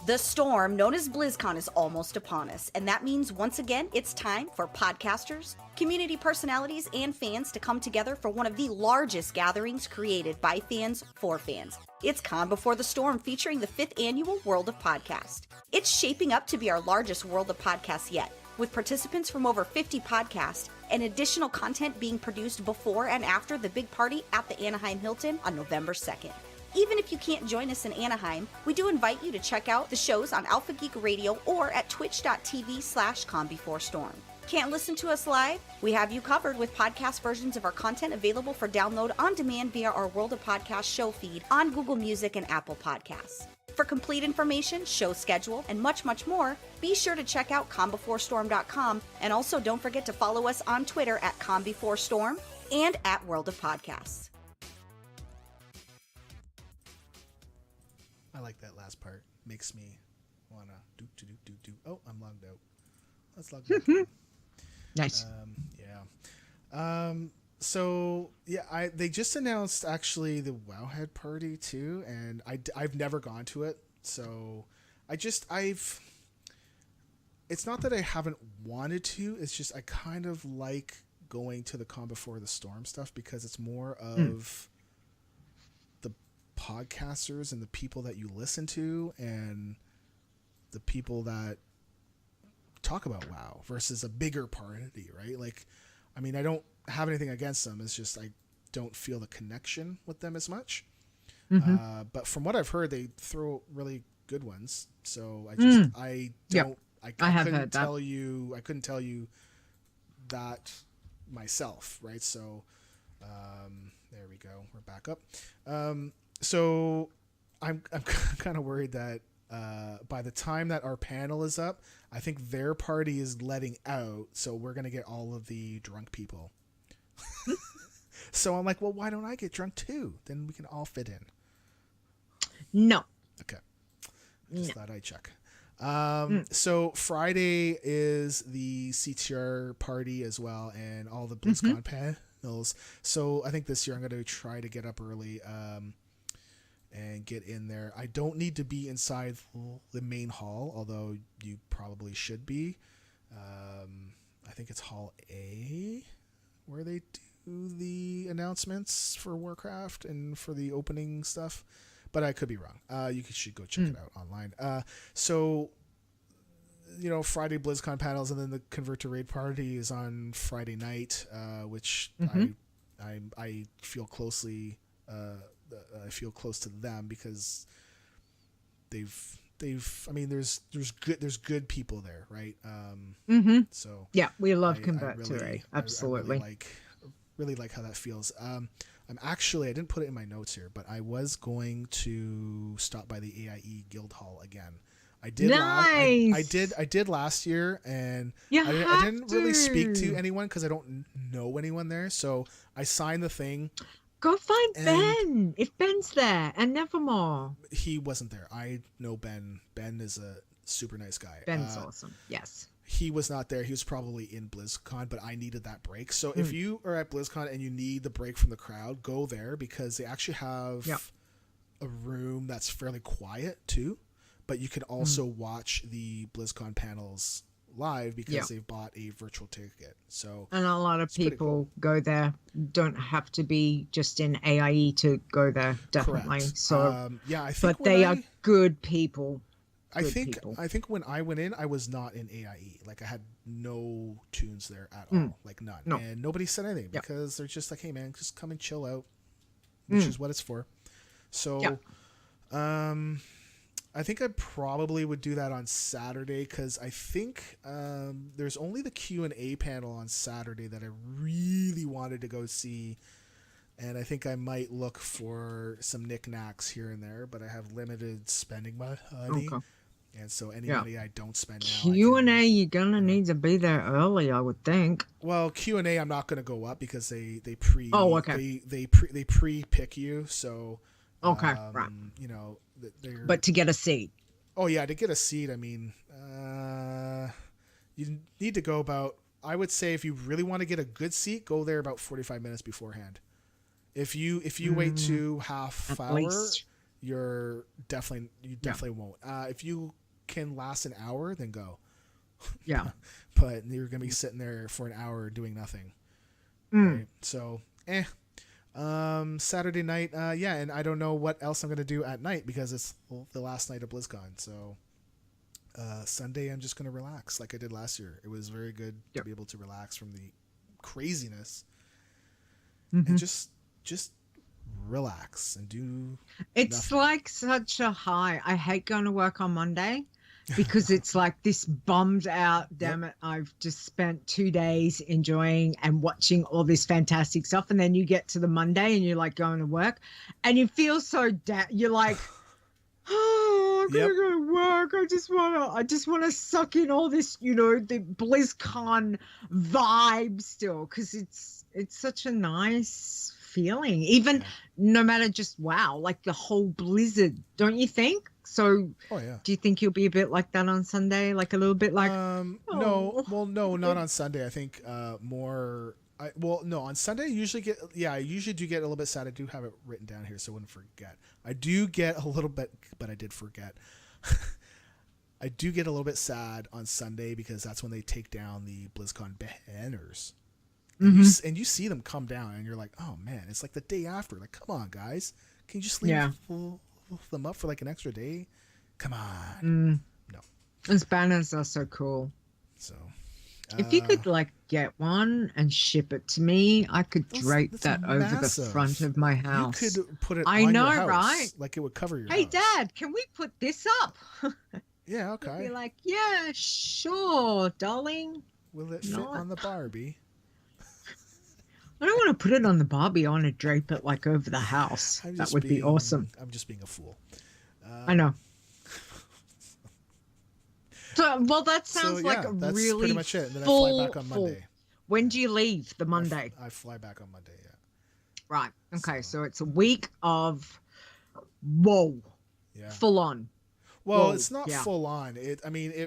S3: The storm, known as BlizzCon, is almost upon us, and that means once again it's time for podcasters, community personalities, and fans to come together for one of the largest gatherings created by fans for fans. It's Calm Before the Storm, featuring the 5th annual World of Podcast. It's shaping up to be our largest World of Podcasts yet, with participants from over 50 podcasts and additional content being produced before and after the big party at the Anaheim Hilton on November 2nd. Even if you can't join us in Anaheim, we do invite you to check out the shows on Alpha Geek Radio or at twitch.tv/CalmBeforeStorm. Can't listen to us live? We have you covered with podcast versions of our content available for download on demand via our World of Podcasts show feed on Google Music and Apple Podcasts. For complete information, show schedule, and much, much more, be sure to check out calmbeforestorm.com, and also don't forget to follow us on Twitter at calmbeforestorm and at World of Podcasts.
S2: I like that last part. Makes me wanna do. Oh, I'm logged out. Let's log back in.
S1: Nice.
S2: So yeah, they just announced actually the Wowhead party too, and I've never gone to it, so I've. It's not that I haven't wanted to. It's just I kind of like going to the Calm Before the Storm stuff because it's more of the podcasters and the people that you listen to and the people that talk about WoW versus a bigger party, right? Like, I mean, I don't have anything against them. It's just I don't feel the connection with them as much. But from what I've heard, they throw really good ones. So I just I don't I couldn't tell you I couldn't tell you that myself, right? So there we go. We're back up. So I'm kind of worried that by the time that our panel is up, I think their party is letting out, so we're gonna get all of the drunk people. So I'm like, well, why don't I get drunk too? Then we can all fit in.
S1: No.
S2: Okay. Just thought I'd check. So Friday is the CTR party as well, and all the BlizzCon panels. So I think this year I'm going to try to get up early and get in there. I don't need to be inside the main hall, although you probably should be. I think it's Hall A where they do the announcements for Warcraft and for the opening stuff. But I could be wrong. You should go check it out online. So, you know, Friday BlizzCon panels, and then the Convert to Raid party is on Friday night, which I feel closely. I feel close to them because they've. I mean, there's good people there, right? So
S1: yeah, we love Convert to Raid. Absolutely.
S2: I really like how that feels. I'm actually, I didn't put it in my notes here, but I was going to stop by the AIE Guild Hall again. I did.
S1: Nice.
S2: I did last year, and I didn't really speak to anyone because I don't know anyone there. So I signed the thing.
S1: Go find Ben if Ben's there, and Nevermore.
S2: He wasn't there. I know Ben. Ben is a super nice guy.
S1: Ben's awesome. Yes.
S2: He was not there. He was probably in BlizzCon, but I needed that break. So if you are at BlizzCon and you need the break from the crowd, go there because they actually have a room that's fairly quiet too. But you can also watch the BlizzCon panels live because they've bought a virtual ticket. So
S1: and a lot of people go there. Don't have to be just in AIE to go there. Definitely.
S2: Correct.
S1: So
S2: I think
S1: but they are good people.
S2: I think when I went in, I was not in AIE. Like I had no tunes there at all, like none. No. And nobody said anything because they're just like, "Hey man, just come and chill out," which is what it's for. So, I think I probably would do that on Saturday because I think there's only the Q&A panel on Saturday that I really wanted to go see. And I think I might look for some knickknacks here and there, but I have limited spending money. Okay. And so any money I don't spend now.
S1: Q&A, you're going to need to be there early, I would think.
S2: Well, Q&A, I'm not going to go up because they pre-pick you. So,
S1: right.
S2: You know,
S1: but to get a seat.
S2: Oh, yeah, to get a seat, I mean, you need to go about, I would say if you really want to get a good seat, go there about 45 minutes beforehand. If you wait to half hour, you definitely won't. If you can last an hour, then go.
S1: Yeah.
S2: But you're going to be sitting there for an hour doing nothing. Right? So, Saturday night, and I don't know what else I'm going to do at night because it's the last night of BlizzCon. So, Sunday I'm just going to relax like I did last year. It was very good to be able to relax from the craziness and just relax and do
S1: it's nothing. Like such a high. I hate going to work on Monday because it's like this bummed out, damn it, I've just spent 2 days enjoying and watching all this fantastic stuff. And then you get to the Monday and you're like going to work and you feel so, you're like, oh, I gotta go to work. I just wanna suck in all this, the BlizzCon vibe still, because it's such a nice feeling. Even no matter just like the whole Blizzard, don't you think? So do you think you'll be a bit like that on Sunday? Like a little bit like
S2: no, not on Sunday. I think more no, on Sunday I usually do get a little bit sad. I do have it written down here so I wouldn't forget. I do get a little bit, but I did forget. I do get a little bit sad on Sunday because that's when they take down the BlizzCon banners. And you see them come down and you're like, oh man, it's like the day after. Like, come on, guys. Can you just leave them up for like an extra day? Come on. No.
S1: Those banners are so cool.
S2: So
S1: if you could like get one and ship it to me, I could drape that over the front of my house.
S2: You could put it on your house, right? Like it would cover your house.
S1: Hey, Dad, can we put this up?
S2: Yeah, okay.
S1: Be like, yeah, sure, darling.
S2: Will it fit on the Barbie?
S1: I don't want to put it on the Barbie. I want to drape it like over the house. That would be awesome.
S2: I'm just being a fool.
S1: I know. So, well, that sounds like a
S2: that's
S1: really
S2: pretty much it. And then I fly back on Monday.
S1: When do you leave? The Monday?
S2: I fly back on Monday, yeah.
S1: Right. Okay, so it's a week of full on.
S2: Well, it's not full on. It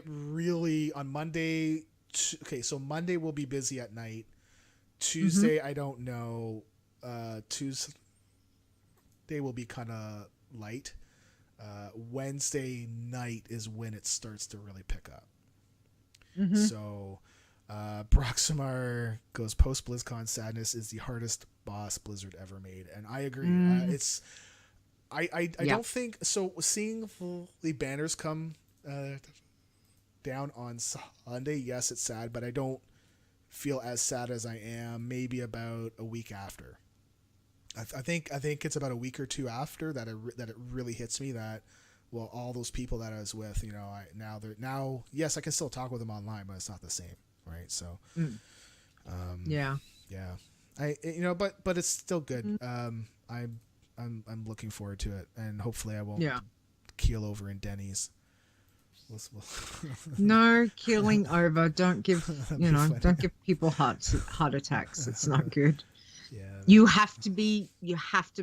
S2: really, on Monday, so Monday will be busy at night. Tuesday, I don't know. Tuesday will be kind of light. Wednesday night is when it starts to really pick up. So Broximar goes, post BlizzCon sadness is the hardest boss Blizzard ever made, and I agree. I don't think so. Seeing the banners come down on Sunday, yes, it's sad, but I don't feel as sad as I am maybe about a week after. I think it's about a week or two after that it really hits me that, well, all those people that I was with, now yes, I can still talk with them online, but it's not the same, right? So but it's still good. I'm looking forward to it, and hopefully I won't keel over in Denny's.
S1: No keeling over. Don't give don't give people heart attacks. It's not good.
S2: Yeah.
S1: You have to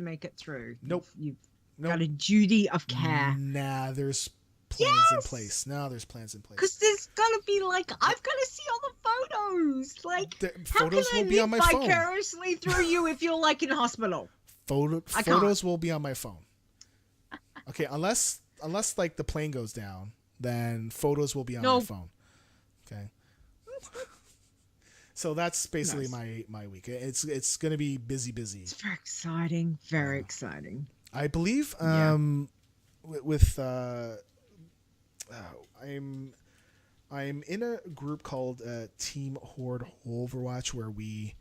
S1: make it through.
S2: Nope.
S1: You've got a duty of care.
S2: Nah, there's plans in place. No, there's plans in place.
S1: Because there's gonna be like, I've got to see all the photos. Like, how can I live vicariously through you if you're like in hospital?
S2: Photos will be on my phone. Okay, unless like the plane goes down, then photos will be on my phone. Okay. So that's basically my week. It's going to be busy.
S1: It's very exciting. Very exciting.
S2: I believe I'm in a group called Team Horde Overwatch, where we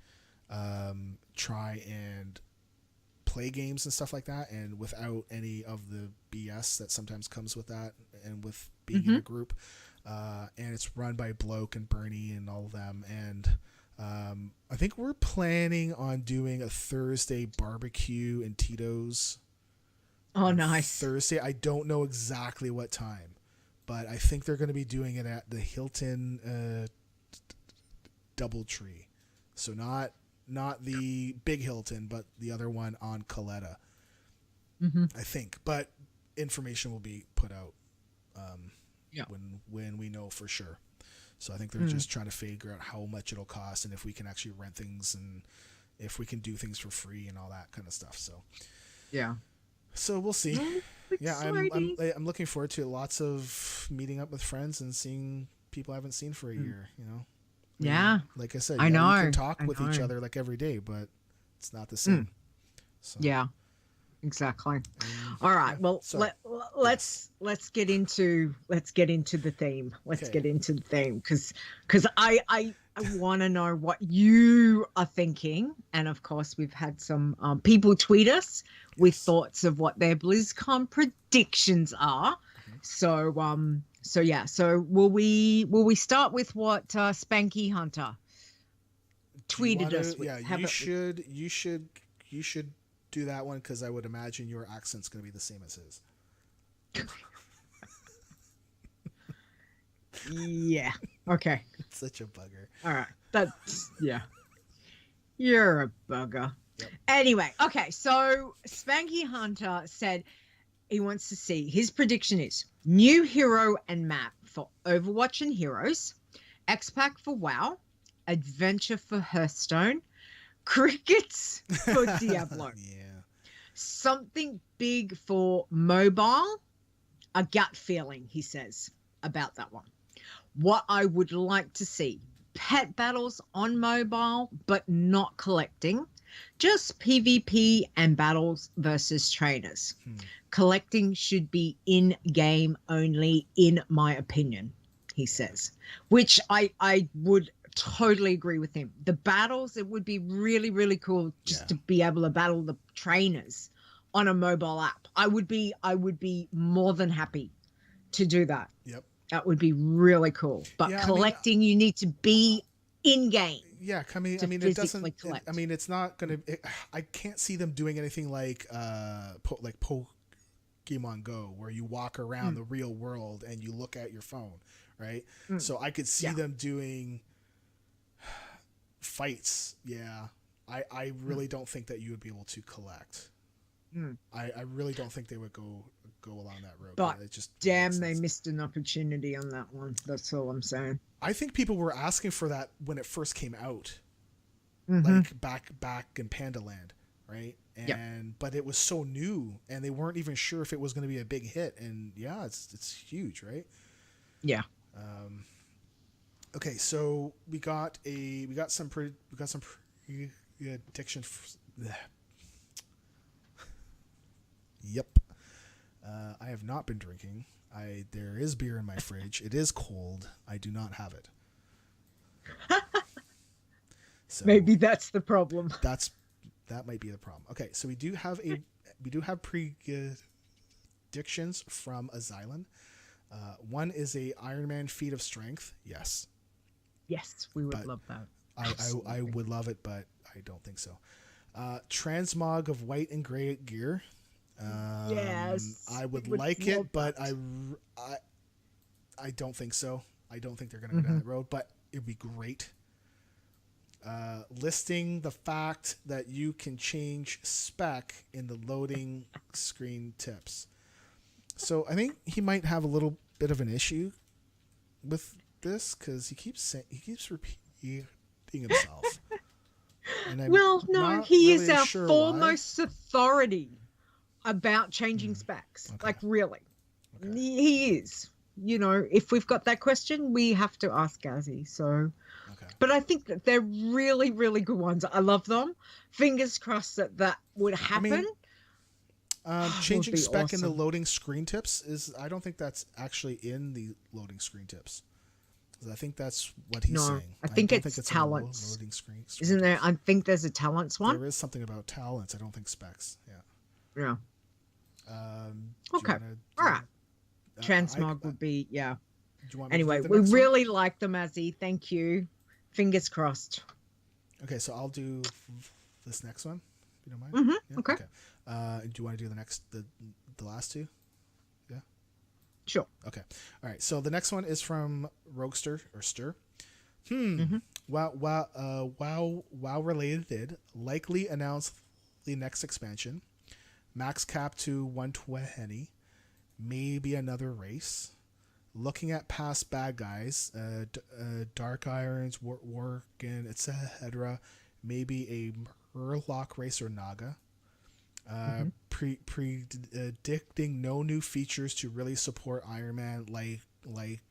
S2: try and play games and stuff like that, and without any of the BS that sometimes comes with that, and with being in a group. And it's run by Bloke and Bernie and all of them. And I think we're planning on doing a Thursday barbecue in Tito's.
S1: Oh, nice.
S2: Thursday. I don't know exactly what time, but I think they're going to be doing it at the Hilton Doubletree. So not the big Hilton, but the other one on Coletta. I think. But information will be put out when we know for sure. So I think they're just trying to figure out how much it'll cost, and if we can actually rent things, and if we can do things for free and all that kind of stuff. So so we'll see. I'm looking forward to it. Lots of meeting up with friends and seeing people I haven't seen for a year, like I said,
S1: I know.
S2: We can talk with each other like every day, but it's not the same. So.
S1: Yeah. Exactly. All right. Well, let's get into the theme. Let's get into the theme because I want to know what you are thinking, and of course we've had some people tweet us with thoughts of what their BlizzCon predictions are. So So yeah. So will we start with what Spankyhunter tweeted us with?
S2: Yeah, you should do that one, because I would imagine your accent's going to be the same as his.
S1: Yeah. Okay.
S2: It's such a bugger.
S1: All right. That's yeah. You're a bugger.
S2: Yep.
S1: Anyway, okay. So Spankyhunter said he wants to see, his prediction is new hero and map for Overwatch and Heroes, X-Pack for WoW, Adventure for Hearthstone, Crickets for Diablo.
S2: Yeah.
S1: Something big for mobile, a gut feeling, he says, about that one. What I would like to see, pet battles on mobile, but not collecting, just PvP and battles versus trainers. Collecting should be in-game only, in my opinion, he says, which I would totally agree with him. The battles, it would be really, really cool just to be able to battle the trainers on a mobile app. I would be more than happy to do that.
S2: Yep.
S1: That would be really cool. But collecting, you need to be in game.
S2: Yeah, I mean, it doesn't. I mean, it's not gonna. I can't see them doing anything like Pokemon Go, where you walk around the real world and you look at your phone, right? So I could see them doing fights. Yeah, I really don't think that you would be able to collect. I really don't think they would go along that road.
S1: But
S2: it just
S1: damn, they missed an opportunity on that one. That's all I'm saying.
S2: I think people were asking for that when it first came out, like back in Panda Land, right? And but it was so new, and they weren't even sure if it was going to be a big hit. And yeah, it's huge, right?
S1: Yeah.
S2: Okay, so we got some predictions. Yep. I have not been drinking. There is beer in my fridge. It is cold. I do not have it. So
S1: maybe that's the problem.
S2: That might be the problem. Okay, so we do have predictions from Asyluun. One is a Iron Man feat of strength. Yes.
S1: Yes, we would love that.
S2: I would love it, but I don't think so. Transmog of white and gray gear.
S1: Yes,
S2: I would like it, but I don't think so. I don't think they're going to go down that road, but it'd be great. Listing the fact that you can change spec in the loading screen tips. So I think he might have a little bit of an issue with this, because he keeps repeating himself. And he
S1: is our foremost authority about changing specs. Okay. Like, really. Okay. He is. You know, if we've got that question, we have to ask Gazzy. So, but I think that they're really, really good ones. I love them. Fingers crossed that would happen.
S2: I mean, changing spec in the loading screen tips I don't think that's actually in the loading screen tips. I think that's what he's saying.
S1: I think it's talents.
S2: Loading screen
S1: Isn't there? I think there's a talents one.
S2: There is something about talents. I don't think specs. Yeah.
S1: Yeah. Okay. All right. Transmog would be, yeah. Anyway, we really like them, Azzy. Thank you. Fingers crossed.
S2: Okay, so I'll do this next one, if you don't mind.
S1: Yeah? Okay.
S2: Do you want to do the last two? Yeah.
S1: Sure.
S2: Okay. All right. So the next one is from Roguester or Ster. Wow related. Likely announce the next expansion. Max cap to 120. Maybe another race. Looking at past bad guys, Dark Irons, Worgen, etc. Maybe a Murloc race or Naga. Predicting no new features to really support Iron Man, like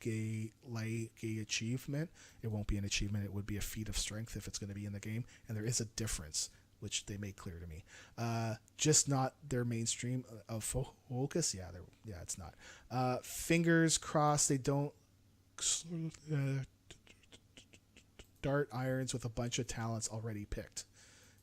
S2: a achievement. It won't be an achievement. It would be a feat of strength if it's going to be in the game, and there is a difference, which they made clear to me. Just not their mainstream of focus. Yeah, it's not. Fingers crossed they don't dart irons with a bunch of talents already picked.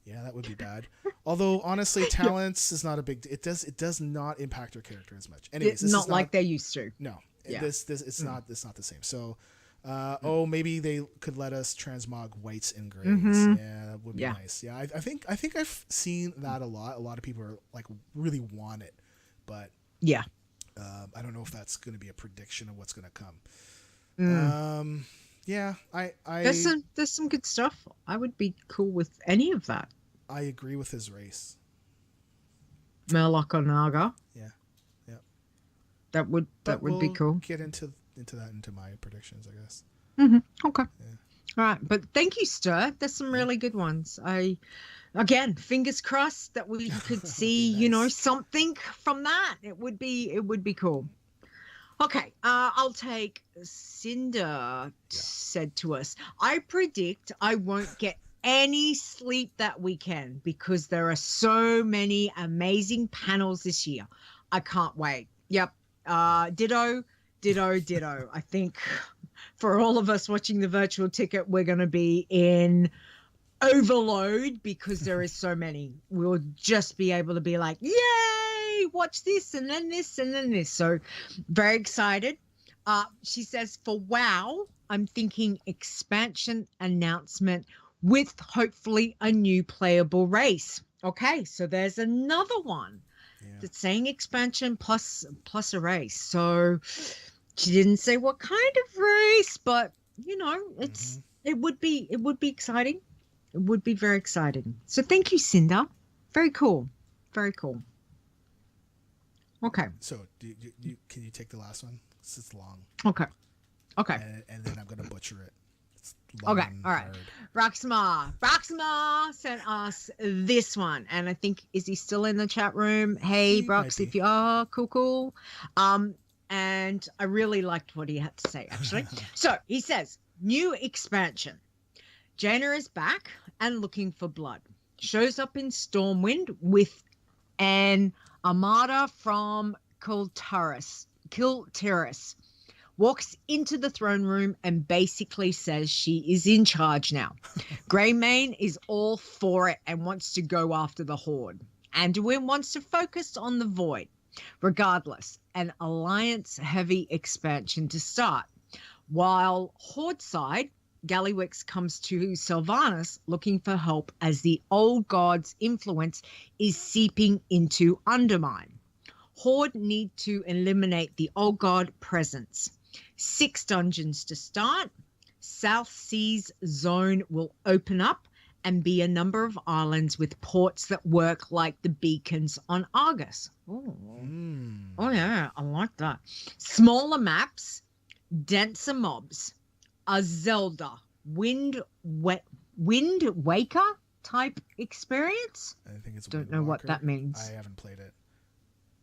S2: Yeah, that would be bad. Although honestly, talents is not a big. It does not impact your character as much. Anyways,
S1: it's not like they used to.
S2: No, This it's not the same. So oh, maybe they could let us transmog whites and grays. Yeah, that would be nice. Yeah, I think I've seen that a lot. A lot of people are like really want it, but I don't know if that's going to be a prediction of what's going to come. Yeah,
S1: there's some good stuff. I would be cool with any of that.
S2: I agree with his race.
S1: Murloc or Naga.
S2: Yeah.
S1: That would be cool.
S2: Get into my predictions, I guess.
S1: Okay.
S2: Yeah.
S1: All right, but thank you, Ster. There's some really good ones. Again, fingers crossed that we could see, nice. Something from that. It would be cool. Okay, I'll take Cinder said to us, I predict I won't get any sleep that weekend because there are so many amazing panels this year. I can't wait. Yep. Ditto. I think for all of us watching the virtual ticket, we're going to be in overload because there is so many. We'll just be able to be like, yay, watch this and then this and then this. So very excited. She says for WoW, I'm thinking expansion announcement with hopefully a new playable race. Okay, so there's another one that's saying expansion plus a race. So she didn't say what kind of race, but it would be exciting. It would be very exciting. So thank you, Cinder. Very cool. Very cool. Okay.
S2: So can you take the last one? It's long.
S1: Okay.
S2: And then I'm gonna butcher it.
S1: Okay, all right. Broximar sent us this one, and I think is he still in the chat room? Hey, Brox, if you are, cool. And I really liked what he had to say actually. So he says, new expansion. Jaina is back and looking for blood. Shows up in Stormwind with an armada from Kilteris. Walks into the throne room and basically says she is in charge now. Greymane is all for it and wants to go after the Horde. Anduin wants to focus on the Void. Regardless, an alliance-heavy expansion to start. While Horde side, Gallywix comes to Sylvanas looking for help as the old god's influence is seeping into Undermine. Horde need to eliminate the old god presence. 6 dungeons to start. South Seas Zone will open up and be a number of islands with ports that work like the beacons on Argus. Oh yeah, I like that. Smaller maps, denser mobs, a Zelda Wind Waker type experience.
S2: I think it's
S1: don't know what that means.
S2: I haven't played it.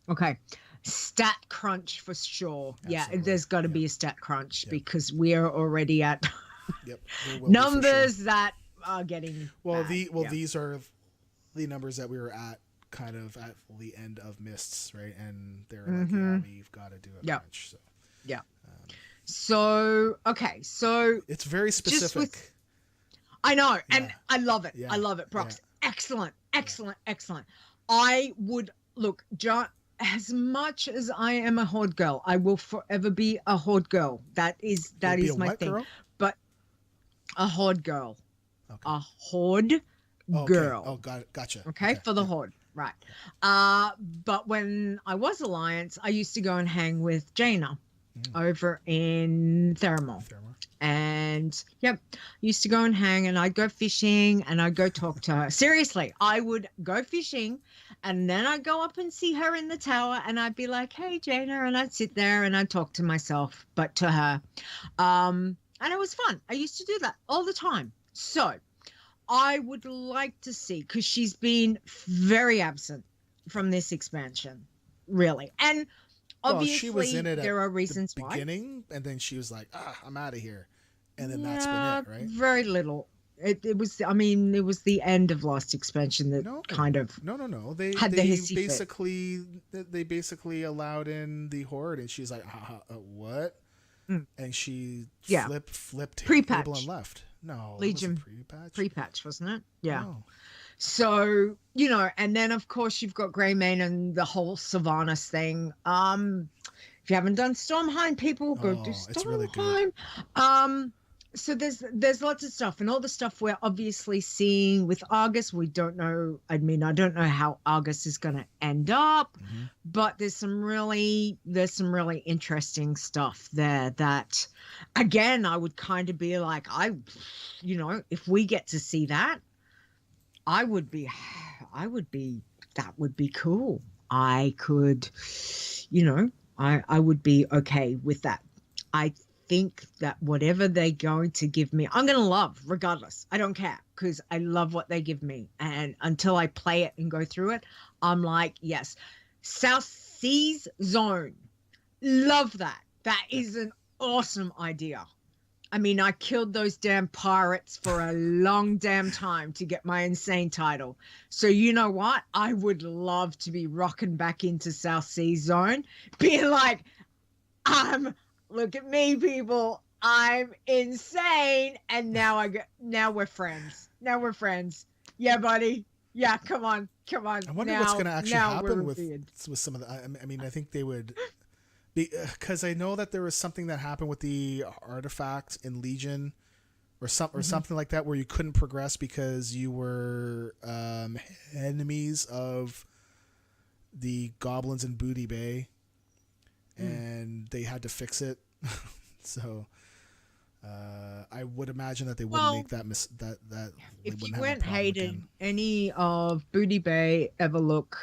S1: Okay. Stat crunch for sure. Absolutely. Yeah, there's got to be a stat crunch because we are already at numbers that are getting
S2: these are the numbers that we were at kind of at the end of Mists, right? And they're like, we've got to do a crunch. So so
S1: it's
S2: very specific.
S1: I know, and I love it. I love it, Brox. Excellent. I would look, John. As much as I am a Horde girl, I will forever be a Horde girl. That is my thing. Girl? But a Horde girl. Okay. A Horde girl.
S2: Oh, gotcha.
S1: Okay, for the Horde. Right. But when I was Alliance, I used to go and hang with Jaina over in Theramore. And used to go and hang, and I'd go fishing and I'd go talk to her. Seriously, I would go fishing and then I'd go up and see her in the tower and I'd be like, hey, Jaina, and I'd sit there and I'd talk to myself, but to her. And it was fun. I used to do that all the time. So I would like to see, because she's been very absent from this expansion, really. And obviously,
S2: she was in it
S1: there are reasons
S2: why. Beginning, and then she was like, I'm out of here. And then that's been it, right?
S1: Very little. It was the end of last expansion that kind of
S2: They
S1: had the hissy
S2: they basically allowed in the Horde, and she's like, what? And she flipped
S1: pre-patch
S2: table and left. No,
S1: Legion pre-patch, wasn't it? Yeah.
S2: No.
S1: So and then of course you've got Greymane and the whole Sylvanas thing. If you haven't done Stormheim, people, go do Stormheim.
S2: It's really good.
S1: So there's lots of stuff, and all the stuff we're obviously seeing with Argus. We don't know. I mean, I don't know how Argus is going to end up, but there's some really interesting stuff there. That, again, I would kind of be like, if we get to see that, that would be cool. I could, I would be okay with that. I think that whatever they're going to give me, I'm going to love regardless. I don't care, because I love what they give me. And until I play it and go through it, I'm like, yes. South Seas Zone. Love that. That is an awesome idea. I mean, I killed those damn pirates for a long damn time to get my insane title. So you know what? I would love to be rocking back into South Seas Zone, being like, look at me, people. I'm insane. And now we're friends. Now we're friends. Yeah, buddy. Yeah, come on.
S2: I wonder what's going to actually happen with some of the. I mean, I think they would, because I know that there was something that happened with the artifact in Legion, or something like that, where you couldn't progress because you were enemies of the goblins in Booty Bay. And they had to fix it. So I would imagine that they wouldn't make that that
S1: if you weren't hated any of Booty Bay, Everlook,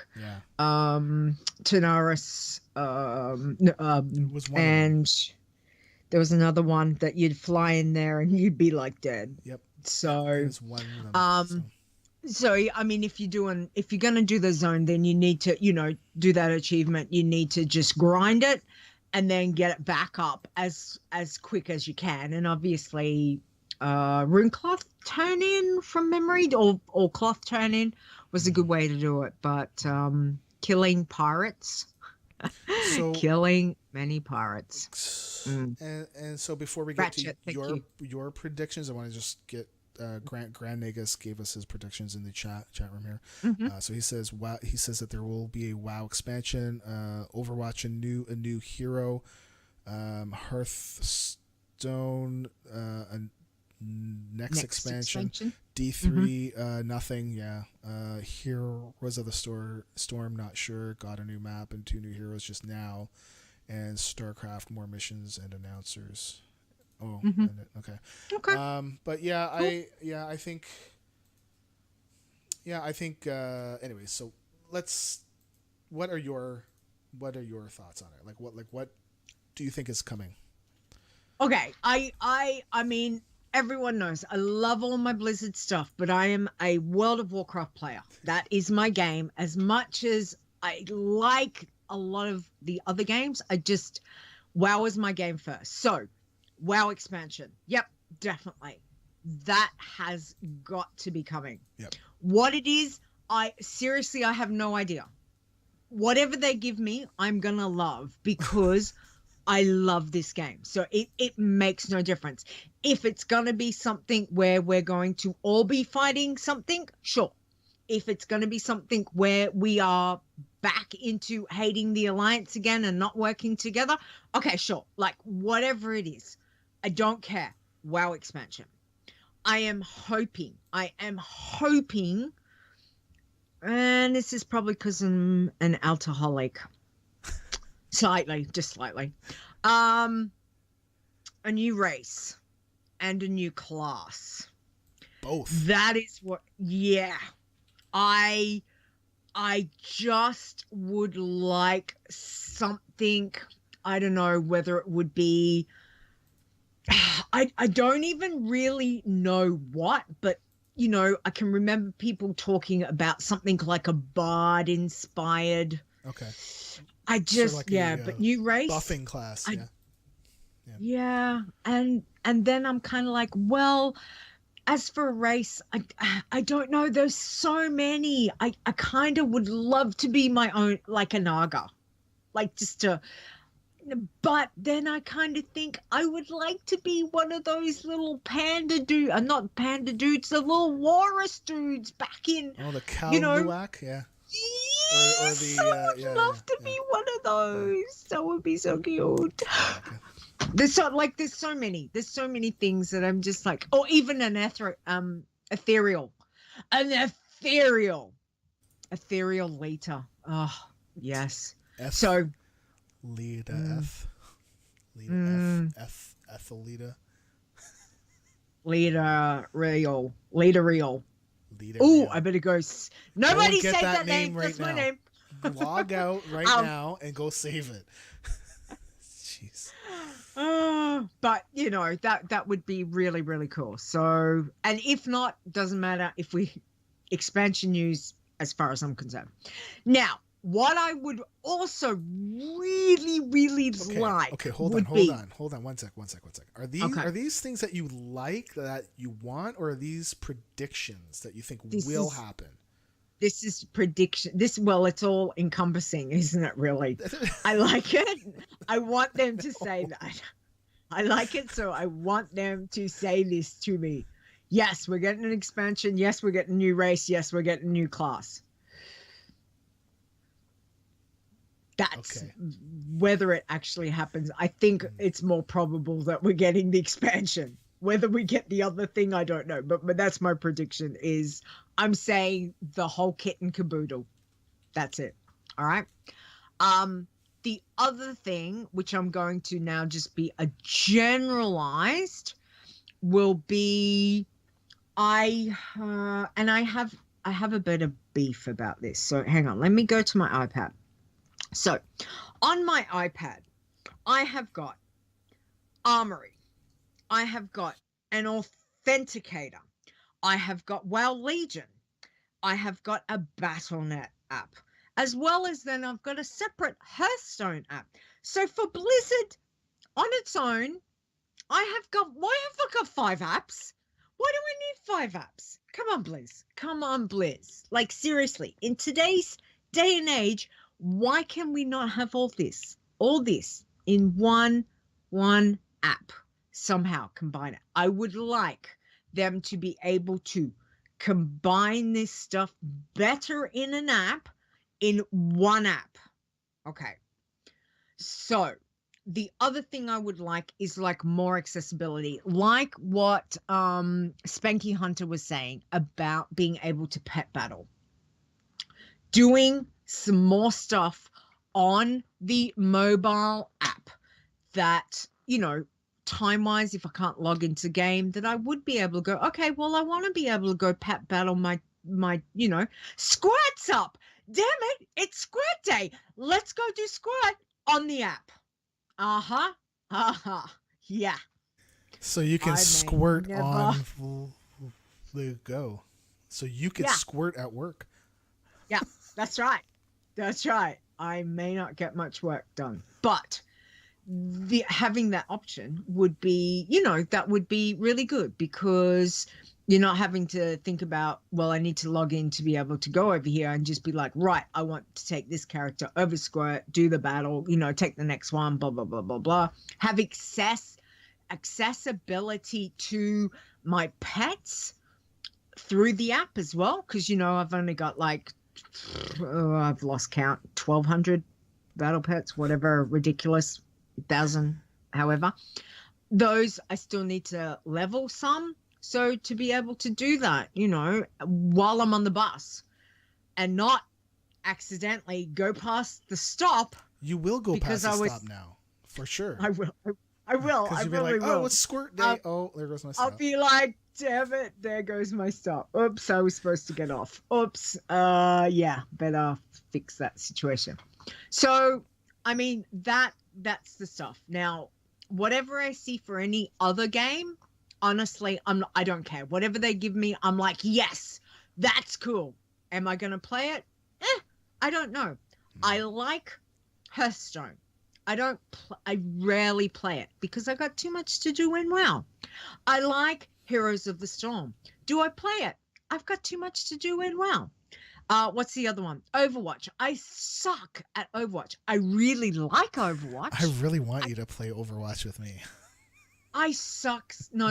S1: Tanaris,
S2: was one,
S1: and there was another one that you'd fly in there and you'd be like dead.
S2: Yep.
S1: So
S2: one of them,
S1: So, I mean, if you're going to do the zone, then you need to, do that achievement. You need to just grind it and then get it back up as quick as you can. And obviously, rune cloth turn in from memory, or cloth turn in was a good way to do it. But killing pirates, killing many pirates.
S2: And so before we get to your predictions, I want to just get Grand Nagus gave us his predictions in the chat room here. So he says that there will be a WoW expansion, Overwatch a new hero, Hearthstone a next expansion. D3 nothing. Heroes of the Storm not sure, got a new map and 2 new heroes just now, and StarCraft more missions and announcers. Okay. But I think anyways, so what are your thoughts on it? What do you think is coming?
S1: Okay. I mean, everyone knows I love all my Blizzard stuff, but I am a World of Warcraft player. That is my game. As much as I like a lot of the other games, WoW is my game first. So WoW expansion. Yep, definitely. That has got to be coming.
S2: Yep.
S1: What it is, I have no idea. Whatever they give me, I'm going to love, because I love this game. So it makes no difference. If it's going to be something where we're going to all be fighting something, sure. If it's going to be something where we are back into hating the Alliance again and not working together, okay, sure. Like, whatever it is. I don't care. WoW expansion. I am hoping, and this is probably because I'm an alcoholic. Just slightly. A new race and a new class.
S2: Both.
S1: That is what, I just would like something, I don't know whether it would be, I don't even really know what, but I can remember people talking about something like a bard inspired.
S2: Okay.
S1: I just
S2: sort of like
S1: but new race
S2: buffing class.
S1: Yeah. And then I'm kind of like, well, as for a race, I don't know. There's so many. I kind of would love to be my own, like a Naga, like just to. But then I kind of think I would like to be one of those little panda dudes, not panda dudes, the little walrus dudes back in.
S2: Oh, the Kalluak, yeah. or the
S1: I would love to be one of those. That would be so cute.
S2: Okay.
S1: There's so many things that I'm just like, or even an ethereal Leeta. Oh yes.
S2: Leeta F. Leeta F. Leeta.
S1: Leeta real.
S2: Leeta
S1: Oh,
S2: real.
S1: I better go. Nobody say that name.
S2: Right
S1: That's
S2: now.
S1: my name.
S2: Log out right now and go save it. Jeez.
S1: But you know, that would be really, really cool. So, and if not, doesn't matter if we expansion news as far as I'm concerned. Now, what I would also really, really like.
S2: Okay, hold on 1 sec. Are these things that you like, that you want, or are these predictions that you think will happen?
S1: This is prediction. Well, it's all encompassing, isn't it, really? I like it. I want them to say that. I like it, so I want them to say this to me. Yes, we're getting an expansion. Yes, we're getting a new race. Yes, we're getting a new class. That's whether it actually happens. I think it's more probable that we're getting the expansion. Whether we get the other thing, I don't know. But that's my prediction is I'm saying the whole kit and caboodle. That's it. All right. The other thing, which I'm going to now just be a generalized, will be I have a bit of beef about this. So hang on. Let me go to my iPad. So on my iPad, I have got Armory. I have got an authenticator. I have got WoW Legion. I have got a BattleNet app, as well as then I've got a separate Hearthstone app. So for Blizzard on its own, why have I got 5 apps? Why do I need 5 apps? Come on, Blizz. Like seriously, in today's day and age, why can we not have all this in one app? Somehow combine it. I would like them to be able to combine this stuff better in an app, in one app. Okay. So the other thing I would like is like more accessibility, like what Spankyhunter was saying about being able to pet battle. Doing some more stuff on the mobile app that, you know, time-wise, if I can't log into game, that I would be able to go, okay, well, I want to be able to go pet battle my you know, squats up. Damn it, it's squat day. Let's go do squat on the app. Yeah.
S2: So you can squirt on the go. So you can squirt at work.
S1: Yeah, that's right. That's right. I may not get much work done, but having that option would be, you know, that would be really good, because you're not having to think about, well, I need to log in to be able to go over here, and just be like, right, I want to take this character over squirt, do the battle, you know, take the next one, blah, blah, blah, blah, blah. Have accessibility to my pets through the app as well, because, you know, I've only got like, I've lost count, 1,200 battle pets, whatever, ridiculous, 1,000, however. Those I still need to level some. So to be able to do that, you know, while I'm on the bus and not accidentally go past the stop.
S2: You will go past the stop now, for sure.
S1: I will. I really will.
S2: Oh, it's squirt day. Oh, there goes my stop.
S1: I'll be like, damn it, there goes my stop. Oops, I was supposed to get off. Oops. Yeah, better fix that situation. So, I mean, that's the stuff. Now, whatever I see for any other game, honestly, I don't care. Whatever they give me, I'm like, yes, that's cool. Am I going to play it? I don't know. I like Hearthstone. I rarely play it because I got too much to do in WoW. I like Heroes of the Storm. Do I play it? I've got too much to do in WoW. What's the other one? Overwatch. I suck at Overwatch. I really like Overwatch.
S2: I really want you to play Overwatch with me.
S1: I suck. No,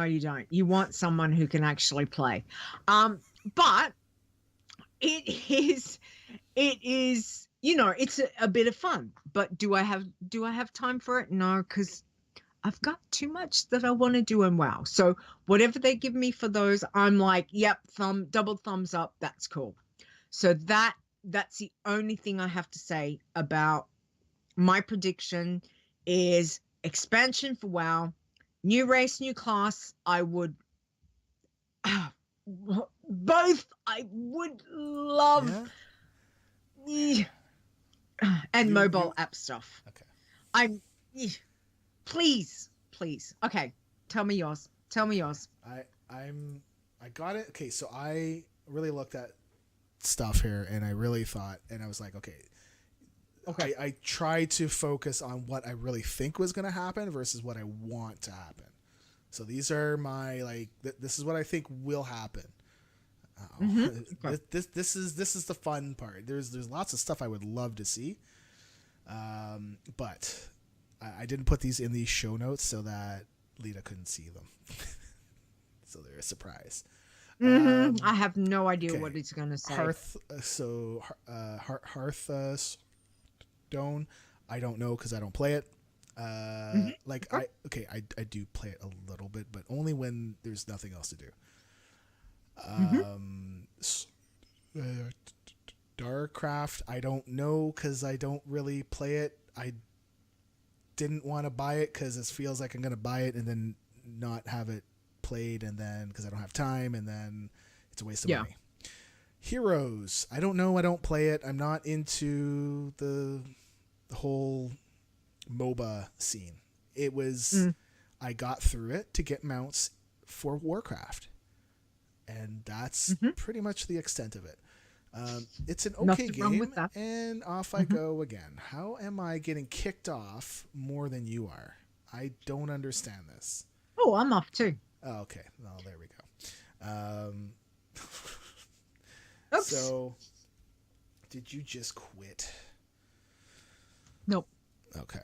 S1: you don't. You want someone who can actually play. But it is it is, it's a bit of fun, but do I have time for it? No, because I've got too much that I want to do in WoW. So whatever they give me for those, I'm like, yep, double thumbs up. That's cool. So that's the only thing I have to say about my prediction is expansion for WoW, new race, new class. I would both. I would love and mobile app stuff.
S2: Okay.
S1: I'm please. Okay, tell me yours.
S2: I got it. Okay, so I really looked at stuff here, and I really thought, and I was like, okay. I tried to focus on what I really think was going to happen versus what I want to happen. So these are my this is what I think will happen. This is the fun part. There's lots of stuff I would love to see, but I didn't put these in the show notes so that Leeta couldn't see them. So they're a surprise.
S1: I have no idea what he's going to say.
S2: Hearthstone, I don't know because I don't play it. I do play it a little bit, but only when there's nothing else to do. Starcraft, I don't know because I don't really play it. I didn't want to buy it because it feels like I'm going to buy it and then not have it played, and then because I don't have time, and then it's a waste of money. Heroes, I don't know. I don't play it. I'm not into the whole MOBA scene. It was I got through it to get mounts for Warcraft, and that's pretty much the extent of it. It's an okay game, and off I go again. How am I getting kicked off more than you are? I don't understand this.
S1: Oh, I'm off too.
S2: Oh, okay. Well, there we go.
S1: Oops.
S2: So, did you just quit?
S1: Nope.
S2: Okay.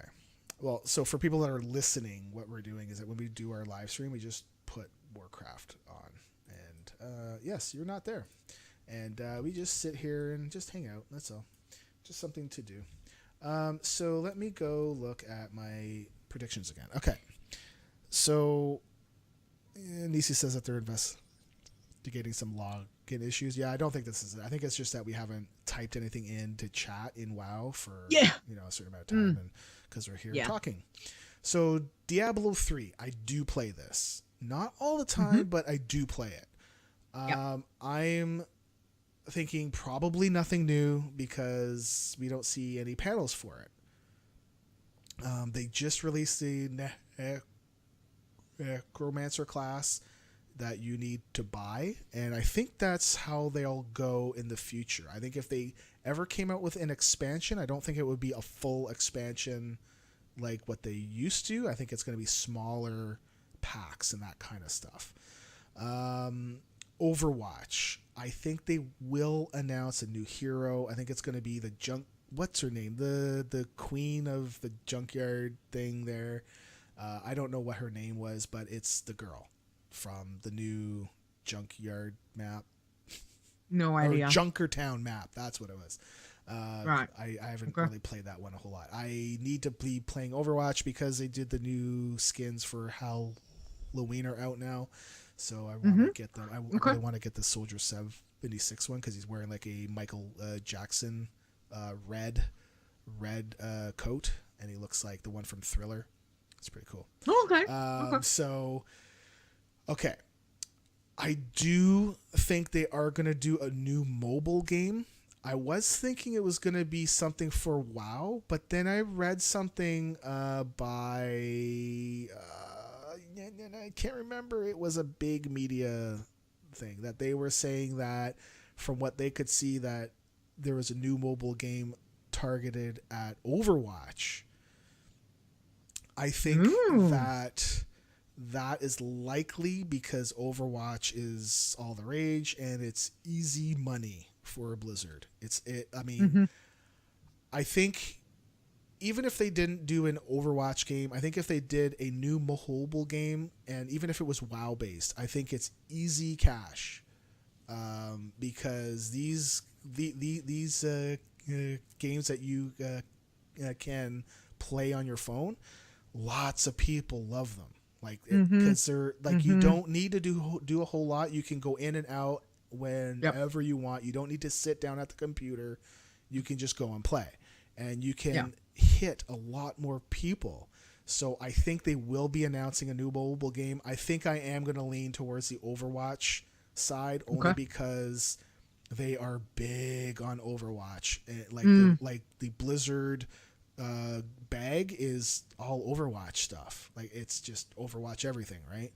S2: Well, so for people that are listening, what we're doing is that when we do our live stream, we just put Warcraft on. And yes, you're not there. And we just sit here and just hang out. That's all. Just something to do. So let me go look at my predictions again. Okay. So, Nisi says that they're investigating some login issues. Yeah, I don't think this is it. I think it's just that we haven't typed anything into chat in WoW for a certain amount of time, and because we're here talking. So Diablo 3, I do play this. Not all the time, but I do play it. I'm thinking probably nothing new because we don't see any panels for it. They just released the Necromancer class that you need to buy, and I think that's how they'll go in the future. I think if they ever came out with an expansion, I don't think it would be a full expansion like what they used to. I think it's going to be smaller packs and that kind of stuff. Overwatch, I think they will announce a new hero. I think it's going to be the what's her name, the queen of the junkyard thing there. I don't know what her name was, but it's the girl from the new Junkyard map.
S1: No idea.
S2: Or Junkertown map. That's what it was.
S1: Right.
S2: I haven't really played that one a whole lot. I need to be playing Overwatch because they did the new skins for Halloween are out now. So I want to get them. I really want to get the Soldier 76 one because he's wearing like a Michael Jackson red coat, and he looks like the one from Thriller. It's pretty cool.
S1: Okay.
S2: So, okay. I do think they are going to do a new mobile game. I was thinking it was going to be something for WoW, but then I read something by... I can't remember. It was a big media thing that they were saying that from what they could see that there was a new mobile game targeted at Overwatch. I think that is likely because Overwatch is all the rage and it's easy money for Blizzard. I think even if they didn't do an Overwatch game, I think if they did a new mobile game, and even if it was WoW based, I think it's easy cash because these these games that you can play on your phone, lots of people love them. Like, because they're like, you don't need to do a whole lot. You can go in and out whenever you want. You don't need to sit down at the computer. You can just go and play, and you can hit a lot more people. So I think they will be announcing a new mobile game. I think I am going to lean towards the Overwatch side, only because they are big on Overwatch. Like the Blizzard bag is all Overwatch stuff. Like, it's just Overwatch everything, right?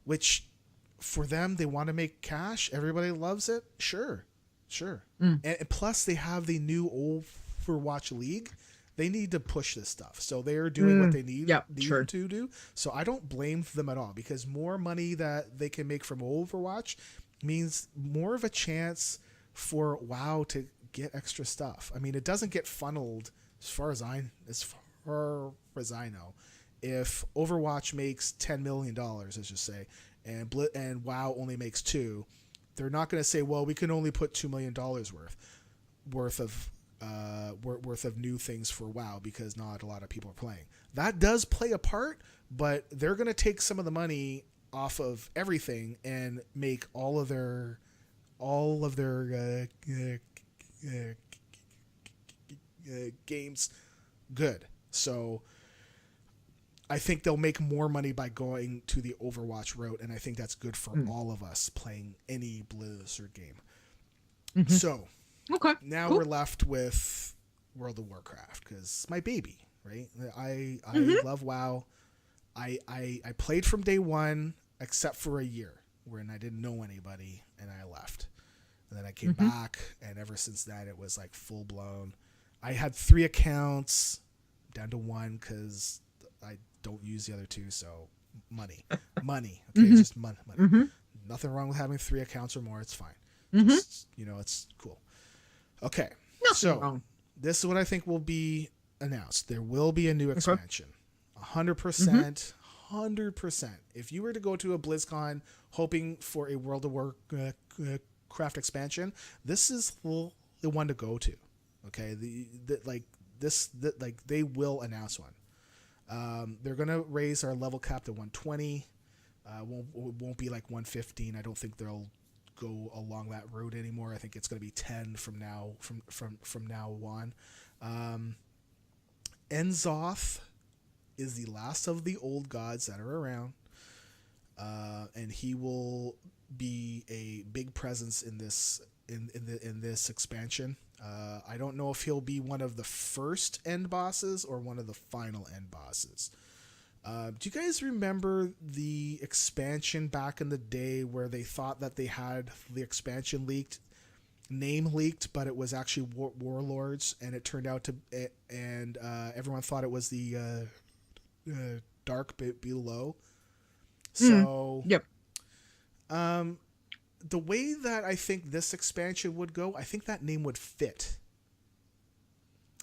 S2: Which, for them, they want to make cash. Everybody loves it. Sure. And plus, they have the new Overwatch League. They need to push this stuff. So they're doing what they need to do. So I don't blame them at all, because more money that they can make from Overwatch means more of a chance for WoW to get extra stuff. I mean, it doesn't get funneled, as far as I know. If Overwatch makes $10 million, let's just say, and WoW only makes $2 million, they're not going to say, well, we can only put $2 million worth of new things for WoW, because not a lot of people are playing. That does play a part, but they're going to take some of the money off of everything and make all of their games good. So I think they'll make more money by going to the Overwatch route, and I think that's good for all of us playing any Blizzard game. So now we're left with World of Warcraft, because it's my baby, right? I love WoW. I played from day one, except for a year when I didn't know anybody and I left. And then I came back, and ever since then it was like full blown. I had 3 accounts, down to 1 because I don't use the other 2. So money. Okay, just money. Nothing wrong with having 3 accounts or more. It's fine. Just, it's cool. Okay, wrong. This is what I think will be announced. There will be a new expansion. 100%. 100%. If you were to go to a BlizzCon hoping for a World of Warcraft expansion, this is the one to go to. Okay, they will announce one. They're gonna raise our level cap to 120. Won't be like 115. I don't think they'll go along that road anymore. I think it's gonna be 10 from now on. Enzoth is the last of the old gods that are around, and he will be a big presence in this expansion. I don't know if he'll be one of the first end bosses or one of the final end bosses. Do you guys remember the expansion back in the day where they thought that they had the expansion name leaked, but it was actually Warlords, and it turned out to, and everyone thought it was the Dark Below. So, the way that I think this expansion would go, I think that name would fit.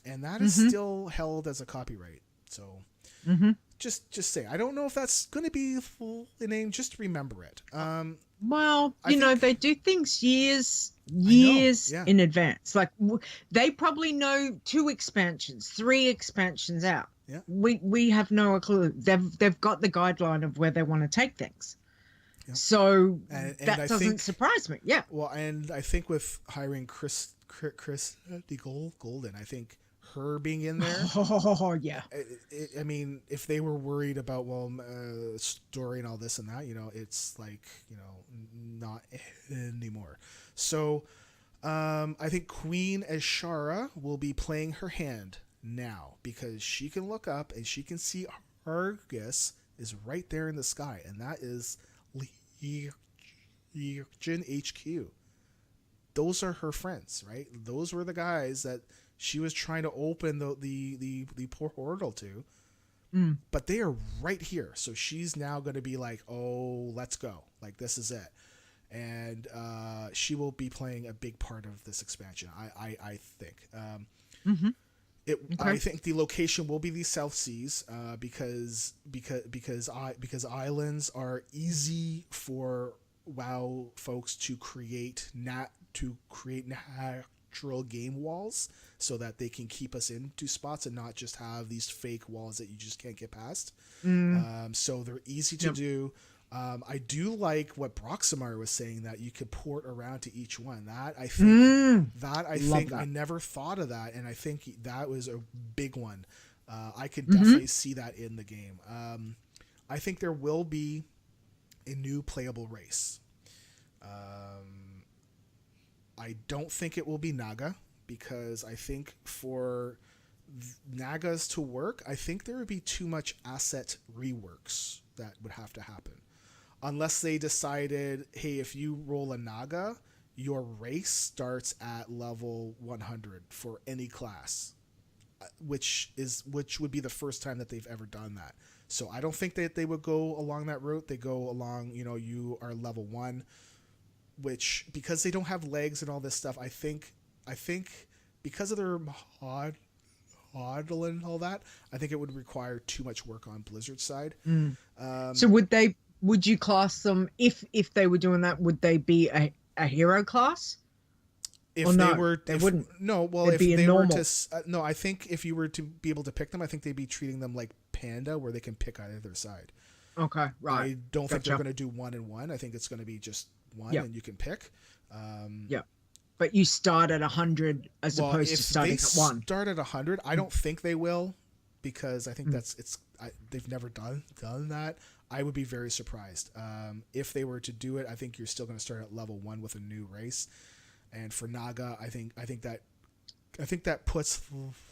S2: And that is still held as a copyright. So, just say, I don't know if that's going to be the name. Just remember it.
S1: Well, they do things years in advance. Like, they probably know 2 expansions, 3 expansions out.
S2: Yeah.
S1: We have no clue. They've got the guideline of where they want to take things. Yeah. So and that doesn't surprise me. Yeah.
S2: Well, and I think with hiring Chris Golden, I think her being in there.
S1: Oh yeah.
S2: I mean, if they were worried about story and all this and that, it's like not anymore. So, I think Queen Ashara will be playing her hand now, because she can look up and she can see Argus is right there in the sky, and that is Legion HQ. Those are her friends, right? Those were the guys that she was trying to open the portal to, but they are right here. So she's now going to be like, oh, let's go. Like, this is it. And she will be playing a big part of this expansion, I think. I think the location will be the South Seas, because islands are easy for WoW folks to create to create natural game walls so that they can keep us into spots and not just have these fake walls that you just can't get past. So they're easy to do. I do like what Broximar was saying, that you could port around to each one. That I think I never thought of that, and I think that was a big one. I could definitely see that in the game. I think there will be a new playable race. I don't think it will be Naga, because I think for Nagas to work, I think there would be too much asset reworks that would have to happen. Unless they decided, hey, if you roll a Naga, your race starts at level 100 for any class, which would be the first time that they've ever done that. So I don't think that they would go along that route. They go along, you are level 1, which, because they don't have legs and all this stuff, I think because of their model and all that, I think it would require too much work on Blizzard's side.
S1: So would you class them, if they were doing that, would they be a hero class?
S2: If they wouldn't. No, well, if they were to, no, I think if you were to be able to pick them, I think they'd be treating them like Panda, where they can pick either side.
S1: Okay, right.
S2: I don't think they're going to do 1 and 1. I think it's going to be just 1 and you can pick.
S1: But you start at 100 as opposed to starting at 1.
S2: Start at 100. I don't think they will, because I think they've never done that. I would be very surprised if they were to do it. I think you're still going to start at level 1 with a new race. And for Naga, I think that puts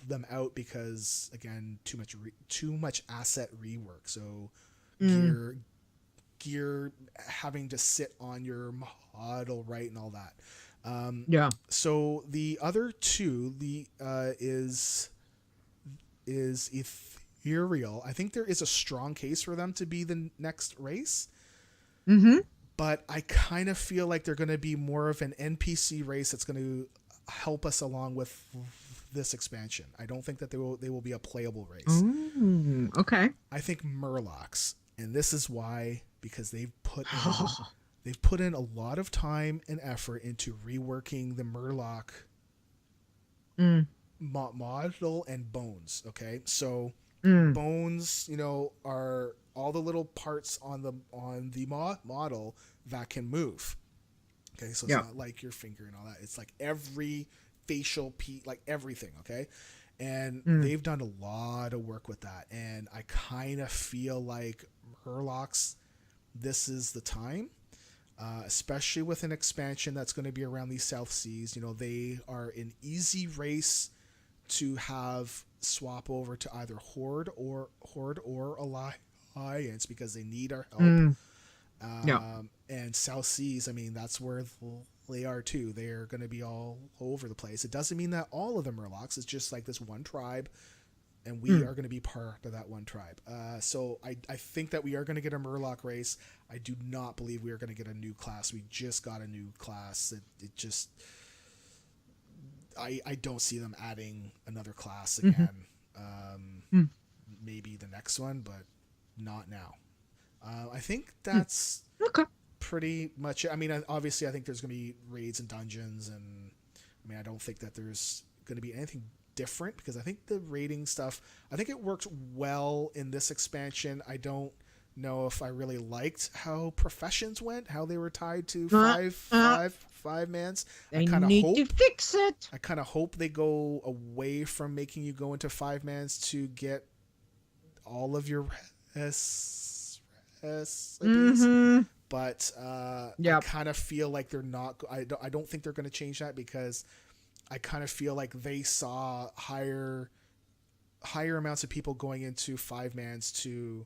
S2: them out, because again, too much asset rework. So gear having to sit on your model, right, and all that. So the other two, is Ethereal. I think there is a strong case for them to be the next race. But I kind of feel like they're going to be more of an NPC race that's going to help us along with this expansion. I don't think that they will be a playable race.
S1: Okay.
S2: I think Murlocs, and this is why, because they've put in a lot of time and effort into reworking the Murloc model and bones. Okay, so bones, are all the little parts on the model that can move. Okay, so it's not like your finger and all that. It's like every facial piece, like everything. Okay, and they've done a lot of work with that. And I kind of feel like Murlocs, this is the time, especially with an expansion that's going to be around these South Seas. They are an easy race to have swap over to either Horde or Alliance, because they need our help. And South Seas, I mean, that's where they are too. They're going to be all over the place. It doesn't mean that all of the Murlocs. It's just like this one tribe, and we are going to be part of that one tribe. So I think that we are going to get a Murloc race. I do not believe we are going to get a new class. We just got a new class. It just... I don't see them adding another class again. Maybe the next one, but not now. I think that's pretty much it. I mean, obviously, I think there's going to be raids and dungeons, and I mean, I don't think that there's going to be anything different, because I think the raiding stuff, I think it worked well in this expansion. I don't know if I really liked how professions went, how they were tied to five mans.
S1: They need to fix it.
S2: I kind of hope they go away from making you go into 5 mans to get all of your but I kind of feel like they're not. I don't think they're going to change that, because I kind of feel like they saw higher amounts of people going into 5 mans to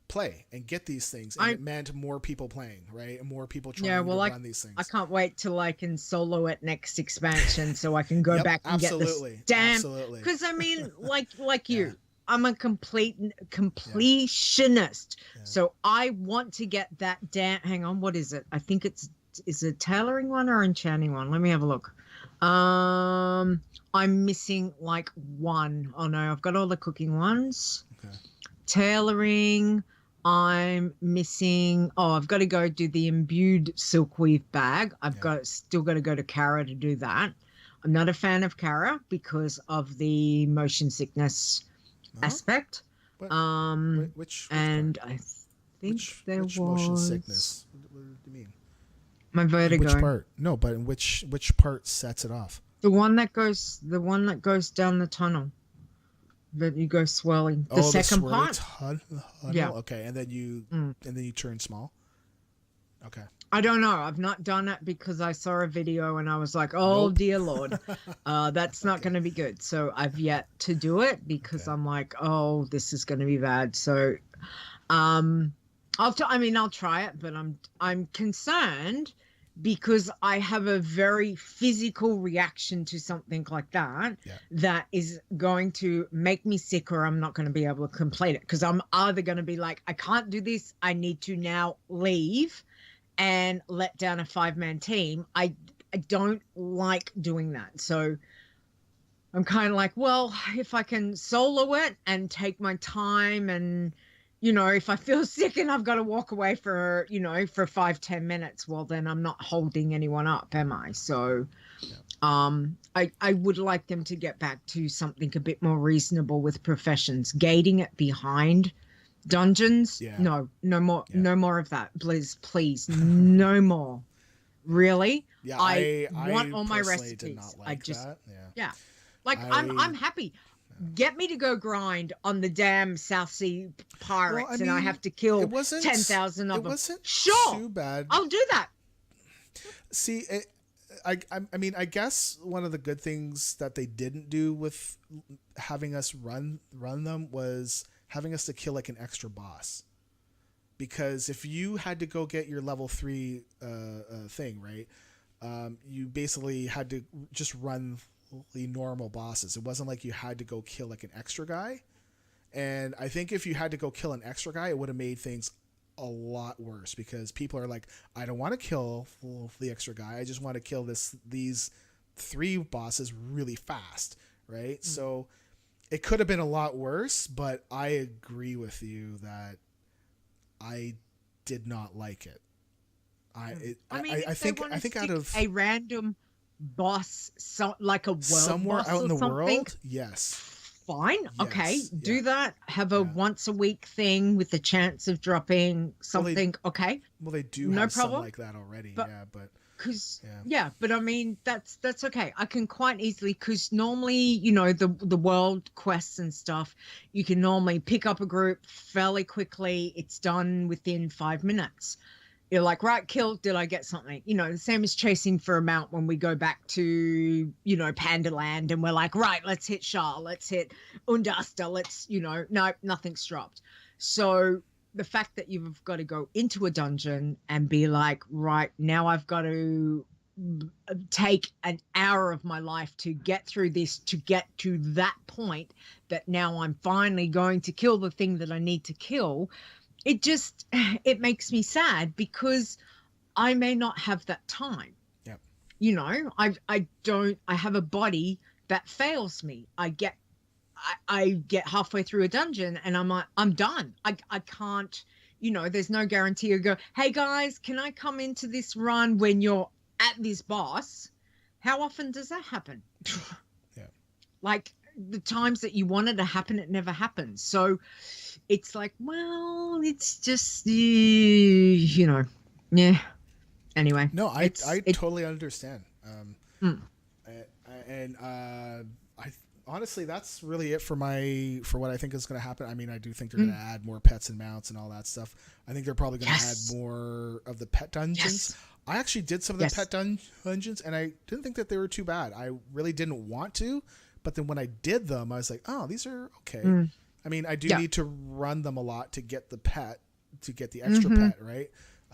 S2: play and get these things, and it meant more people playing, right, and more people trying to run these things.
S1: I can't wait till I can solo it next expansion, so I can go back and get this damn. Because I mean, like you, I'm a completionist, so I want to get that damn. Hang on, what is it? I think is it tailoring one or enchanting one? Let me have a look. I'm missing like one. Oh no, I've got all the cooking ones. Okay. Tailoring. I'm missing. Oh, I've got to go do the imbued silkweave bag. I've still got to go to Kara to do that. I'm not a fan of Kara because of the motion sickness aspect.
S2: What, which
S1: and
S2: part?
S1: I think there
S2: which
S1: was
S2: motion sickness. What do you mean?
S1: My vertigo.
S2: Which part? No, but in which part sets it off?
S1: The one that goes down the tunnel. That you go swirling. The second part.
S2: Tunnel?
S1: Yeah.
S2: Okay, and then you turn small. Okay.
S1: I don't know. I've not done it because I saw a video and I was like, oh, dear Lord, that's not going to be good. So I've yet to do it because I'm like, oh, this is going to be bad. So I'll try it, but I'm concerned because I have a very physical reaction to something like that that is going to make me sick, or I'm not going to be able to complete it because I'm either going to be like, I can't do this. I need to now leave and let down a 5-man team. I don't like doing that. So I'm kind of like, well, if I can solo it and take my time and, if I feel sick and I've got to walk away for 5-10 minutes, well, then I'm not holding anyone up, am I? So I would like them to get back to something a bit more reasonable with professions. Gating it behind dungeons, no more of that, Blizz, please, no more. Really? I want all my recipes. I'm happy. Get me to go grind on the damn South Sea pirates, and I have to kill 10,000 of them. Sure,
S2: too bad.
S1: I'll do that.
S2: See, I guess one of the good things that they didn't do with having us run them was having us to kill like an extra boss. Because if you had to go get your level 3 thing, right, you basically had to just run the normal bosses. It wasn't like you had to go kill like an extra guy. And I think if you had to go kill an extra guy, it would have made things a lot worse, because people are like, I don't want to kill the extra guy. I just want to kill these 3 bosses really fast, right? So it could have been a lot worse, but I agree with you that I did not like it. I think out of
S1: a random boss, like a world
S2: somewhere
S1: boss
S2: out in the
S1: something,
S2: world, yes,
S1: fine, okay, do
S2: yeah.
S1: that. Have a once a week thing with the chance of dropping something.
S2: Well, they do
S1: no
S2: have
S1: problem.
S2: some like that already, but
S1: but I mean that's okay. I can quite easily, because normally the world quests and stuff, you can normally pick up a group fairly quickly. It's done within 5 minutes. You're like, right, kill, did I get something? The same as chasing for a mount when we go back to, Pandaland, and we're like, right, let's hit Shah, let's hit Undasta, no, nothing's dropped. So the fact that you've got to go into a dungeon and be like, right, now I've got to take an hour of my life to get through this, to get to that point that now I'm finally going to kill the thing that I need to kill. It makes me sad, because I may not have that time.
S2: Yep.
S1: I have a body that fails me. I get halfway through a dungeon and I'm like, I'm done. I can't, there's no guarantee you go, hey guys, can I come into this run when you're at this boss? How often does that happen?
S2: Yeah.
S1: Like the times that you want it to happen, it never happens. So it's like, well, it's just, yeah. Anyway.
S2: No, I totally understand. Honestly, that's really it for what I think is going to happen. I mean, I do think they're going to add more pets and mounts and all that stuff. I think they're probably going to add more of the pet dungeons. I actually did some of the pet dungeons, and I didn't think that they were too bad. I really didn't want to, but then when I did them, I was like, oh, these are okay. I mean, I do need to run them a lot to get the pet, to get the extra pet, right?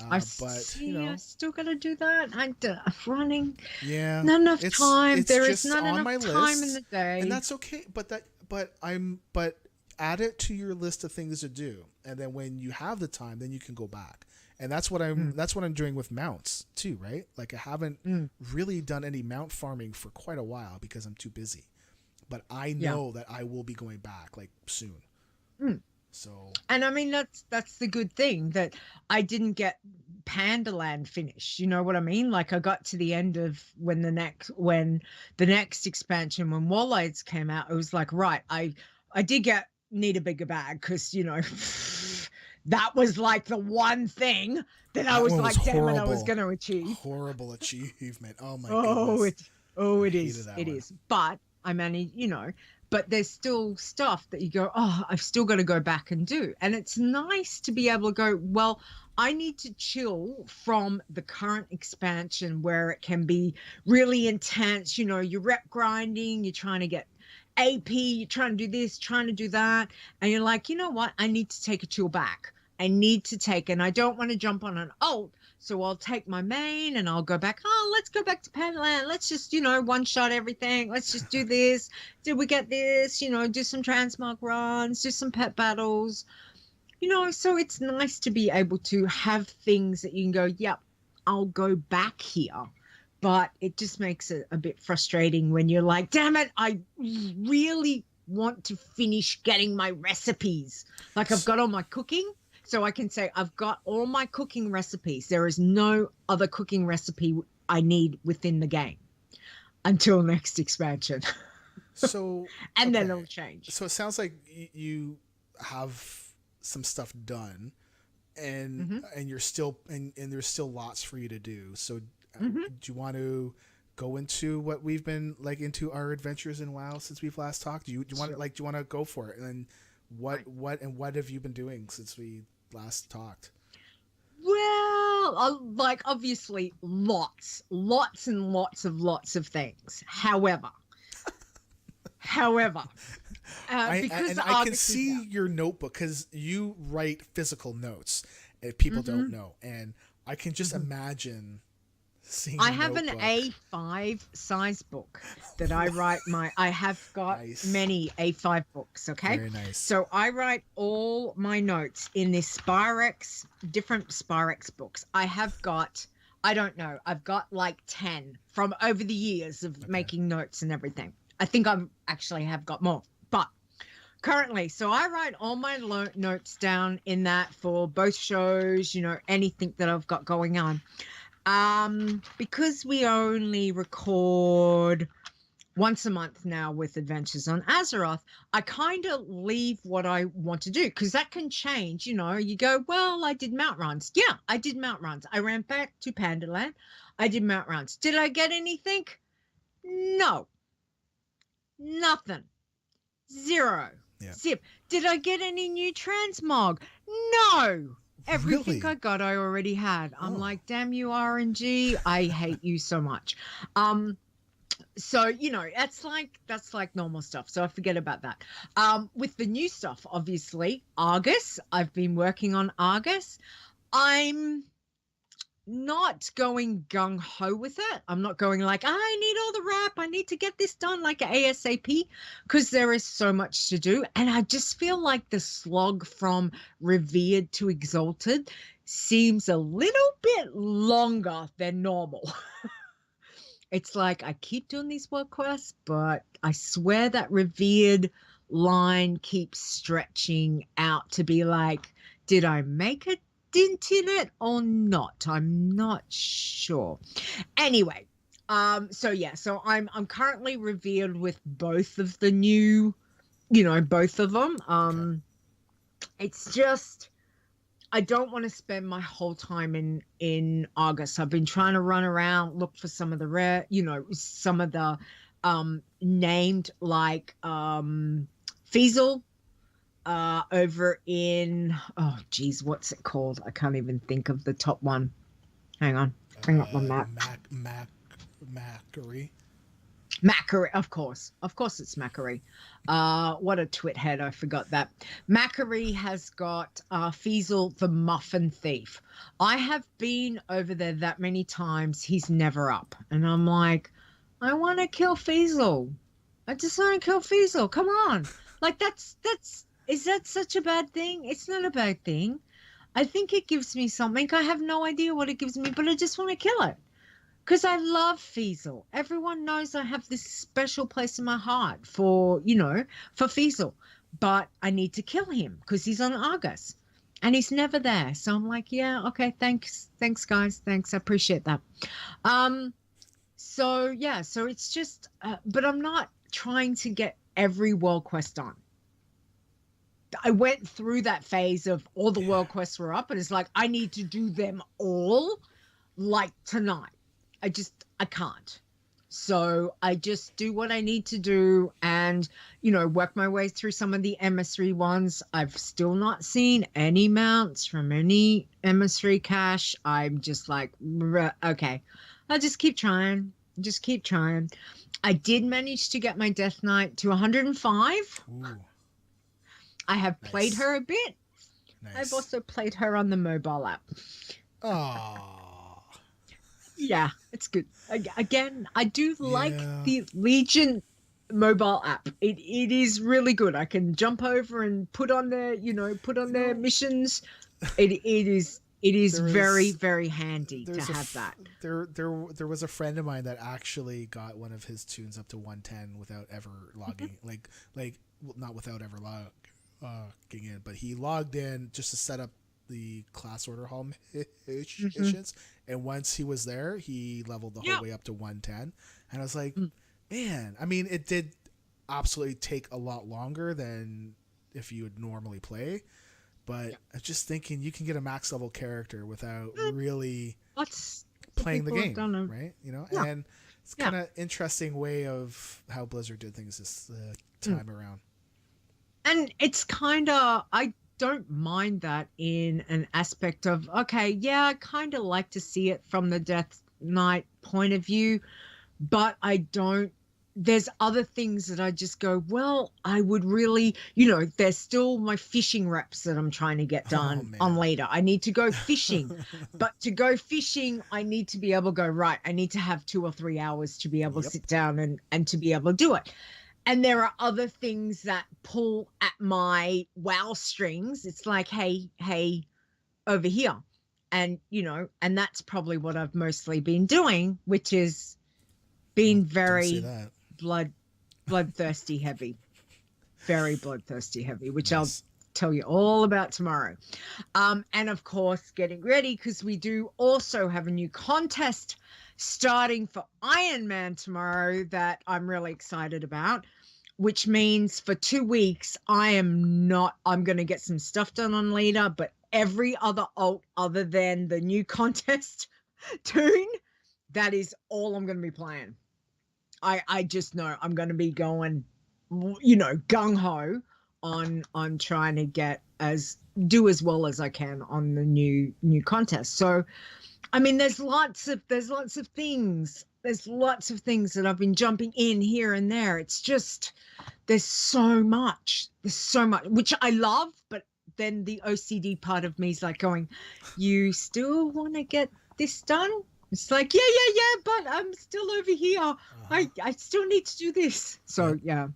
S1: I still got to do that. I'm running.
S2: Yeah,
S1: not enough time. There is
S2: not
S1: enough time in the day,
S2: and that's okay. But add it to your list of things to do, and then when you have the time, then you can go back. And that's what I'm doing with mounts too, right? Like I haven't really done any mount farming for quite a while because I'm too busy. But I know that I will be going back like soon. So,
S1: and I mean that's the good thing, that I didn't get Pandaland finished. You know what I mean? Like I got to the end of when the next expansion, when Warlords came out, it was like, right, I did need a bigger bag, because that was like the one thing that I
S2: that
S1: was
S2: one
S1: like,
S2: was
S1: damn it, I
S2: horrible.
S1: was going to achieve.
S2: Horrible achievement. Oh my
S1: Oh,
S2: goodness.
S1: it
S2: Hated
S1: is.
S2: that
S1: It
S2: one.
S1: is. But I managed, but there's still stuff that you go, oh, I've still got to go back and do. And it's nice to be able to go, well, I need to chill from the current expansion where it can be really intense. You're rep grinding, you're trying to get AP, you're trying to do this, trying to do that. And you're like, you know what? I need to take a chill back. And I don't want to jump on an alt. So I'll take my main and I'll go back. Oh, let's go back to Pandaland. Let's just, one shot everything. Let's just do this. Did we get this? Do some transmog runs, do some pet battles. So it's nice to be able to have things that you can go, yep, I'll go back here. But it just makes it a bit frustrating when you're like, damn it, I really want to finish getting my recipes. Like I've got all my cooking. So I can say I've got all my cooking recipes. There is no other cooking recipe I need within the game until next expansion.
S2: So
S1: and
S2: okay.
S1: then it'll change.
S2: So it sounds like you have some stuff done, and you're still and there's still lots for you to do. So do you want to go into what we've been like into our adventures in WoW since we've last talked? Do you want to go for it? And then what have you been doing since we last talked?
S1: Well, like obviously lots and lots of things. However, because
S2: I can see your notebook, because you write physical notes if people don't know, and I can just imagine seeing.
S1: I have an A5 size book that I write I have got many A5 books. Okay.
S2: Very nice.
S1: So I write all my notes in this different Spirex books. I've got like 10 from over the years of making notes and everything. I think I actually have got more, but currently, so I write all my notes down in that for both shows, anything that I've got going on. Because we only record once a month now with Adventures on Azeroth, I kind of leave what I want to do, because that can change. You go, well, I did mount runs. Yeah, I did mount runs. I ran back to Pandaland. I did mount runs. Did I get anything? No. Nothing. Zero.
S2: Yeah.
S1: Zip. Did I get any new transmog? No. Everything
S2: Really?
S1: I got, I already had. I'm like, damn you, RNG. I hate you so much. So, that's like normal stuff. So I forget about that. With the new stuff, obviously, Argus. I've been working on Argus. I'm not going gung-ho with it. I'm not going like, I need all the rep. I need to get this done like ASAP, because there is so much to do. And I just feel like the slog from Revered to Exalted seems a little bit longer than normal. It's like I keep doing these work quests, but I swear that Revered line keeps stretching out to be like, did I make a dent in it or not? I'm not sure. Anyway, so I'm currently Revered with both of the new, both of them. It's just I don't want to spend my whole time in August. I've been trying to run around, look for some of the rare, some of the named like Feasel over in, oh geez, what's it called? I can't even think of the top one. Hang on, bring up my map.
S2: Macquarie.
S1: Macquarie, of course it's Macquarie. What a twit head, I forgot that. Macquarie has got Feasel the Muffin Thief. I have been over there that many times, he's never up. And I'm like, I want to kill Feasel. I just want to kill Feasel. Come on. Like is that such a bad thing? It's not a bad thing. I think it gives me something. I have no idea what it gives me, but I just want to kill it. Because I love Feasel. Everyone knows I have this special place in my heart for Feasel. but I need to kill him because he's on Argus and he's never there. So I'm like, yeah, okay, thanks guys, thanks, I appreciate that. So yeah, so it's just but I'm not trying to get every world quest done. I went through that phase of all the world quests were up and it's like I need to do them all like tonight. I can't. So I just do what I need to do and, you know, work my way through some of the emissary ones. I've still not seen any mounts from any emissary cache. I'm just like, okay, I'll just keep trying. Just keep trying. I did manage to get my Death Knight to 105.
S2: Ooh.
S1: I have played her a bit.
S2: Nice.
S1: I've also played her on the mobile app.
S2: Oh.
S1: Yeah, it's good. Again, I do like the Legion mobile app. It is really good. I can jump over and put on their missions. It is very, very handy to have that.
S2: There was a friend of mine that actually got one of his tunes up to 110 without ever logging, not without ever logging in, but he logged in just to set up the class order hall missions, and once he was there, he leveled the whole way up to 110. And I was like, man, I mean, it did absolutely take a lot longer than if you would normally play, but I'm just thinking you can get a max level character without really playing the game, right? You know, and it's kind of interesting way of how Blizzard did things this time around.
S1: And it's kind of, I don't mind that in an aspect of, okay, yeah, I kind of like to see it from the Death Knight point of view, but I don't, there's other things that I just go, well, I would really, you know, there's still my fishing reps that I'm trying to get done on Leeta. I need to go fishing, but to go fishing, I need to be able to go, right, I need to have 2 or 3 hours to be able to sit down and to be able to do it. And there are other things that pull at my WoW strings. It's like, hey, over here. And, you know, and that's probably what I've mostly been doing, which is being very bloodthirsty heavy. Very bloodthirsty heavy, which I'll tell you all about tomorrow. And of course, getting ready because we do also have a new contest starting for Iron Man tomorrow that I'm really excited about, which means for 2 weeks, I'm going to get some stuff done on Leeta, but every other alt other than the new contest tune, that is all I'm going to be playing. I just know I'm going to be going, you know, gung-ho on trying to do as well as I can on the new contest. So, I mean, there's lots of things. There's lots of things that I've been jumping in here and there. It's just, there's so much, which I love, but then the OCD part of me is like going, you still want to get this done? It's like, yeah, but I'm still over here. I still need to do this. So, yeah.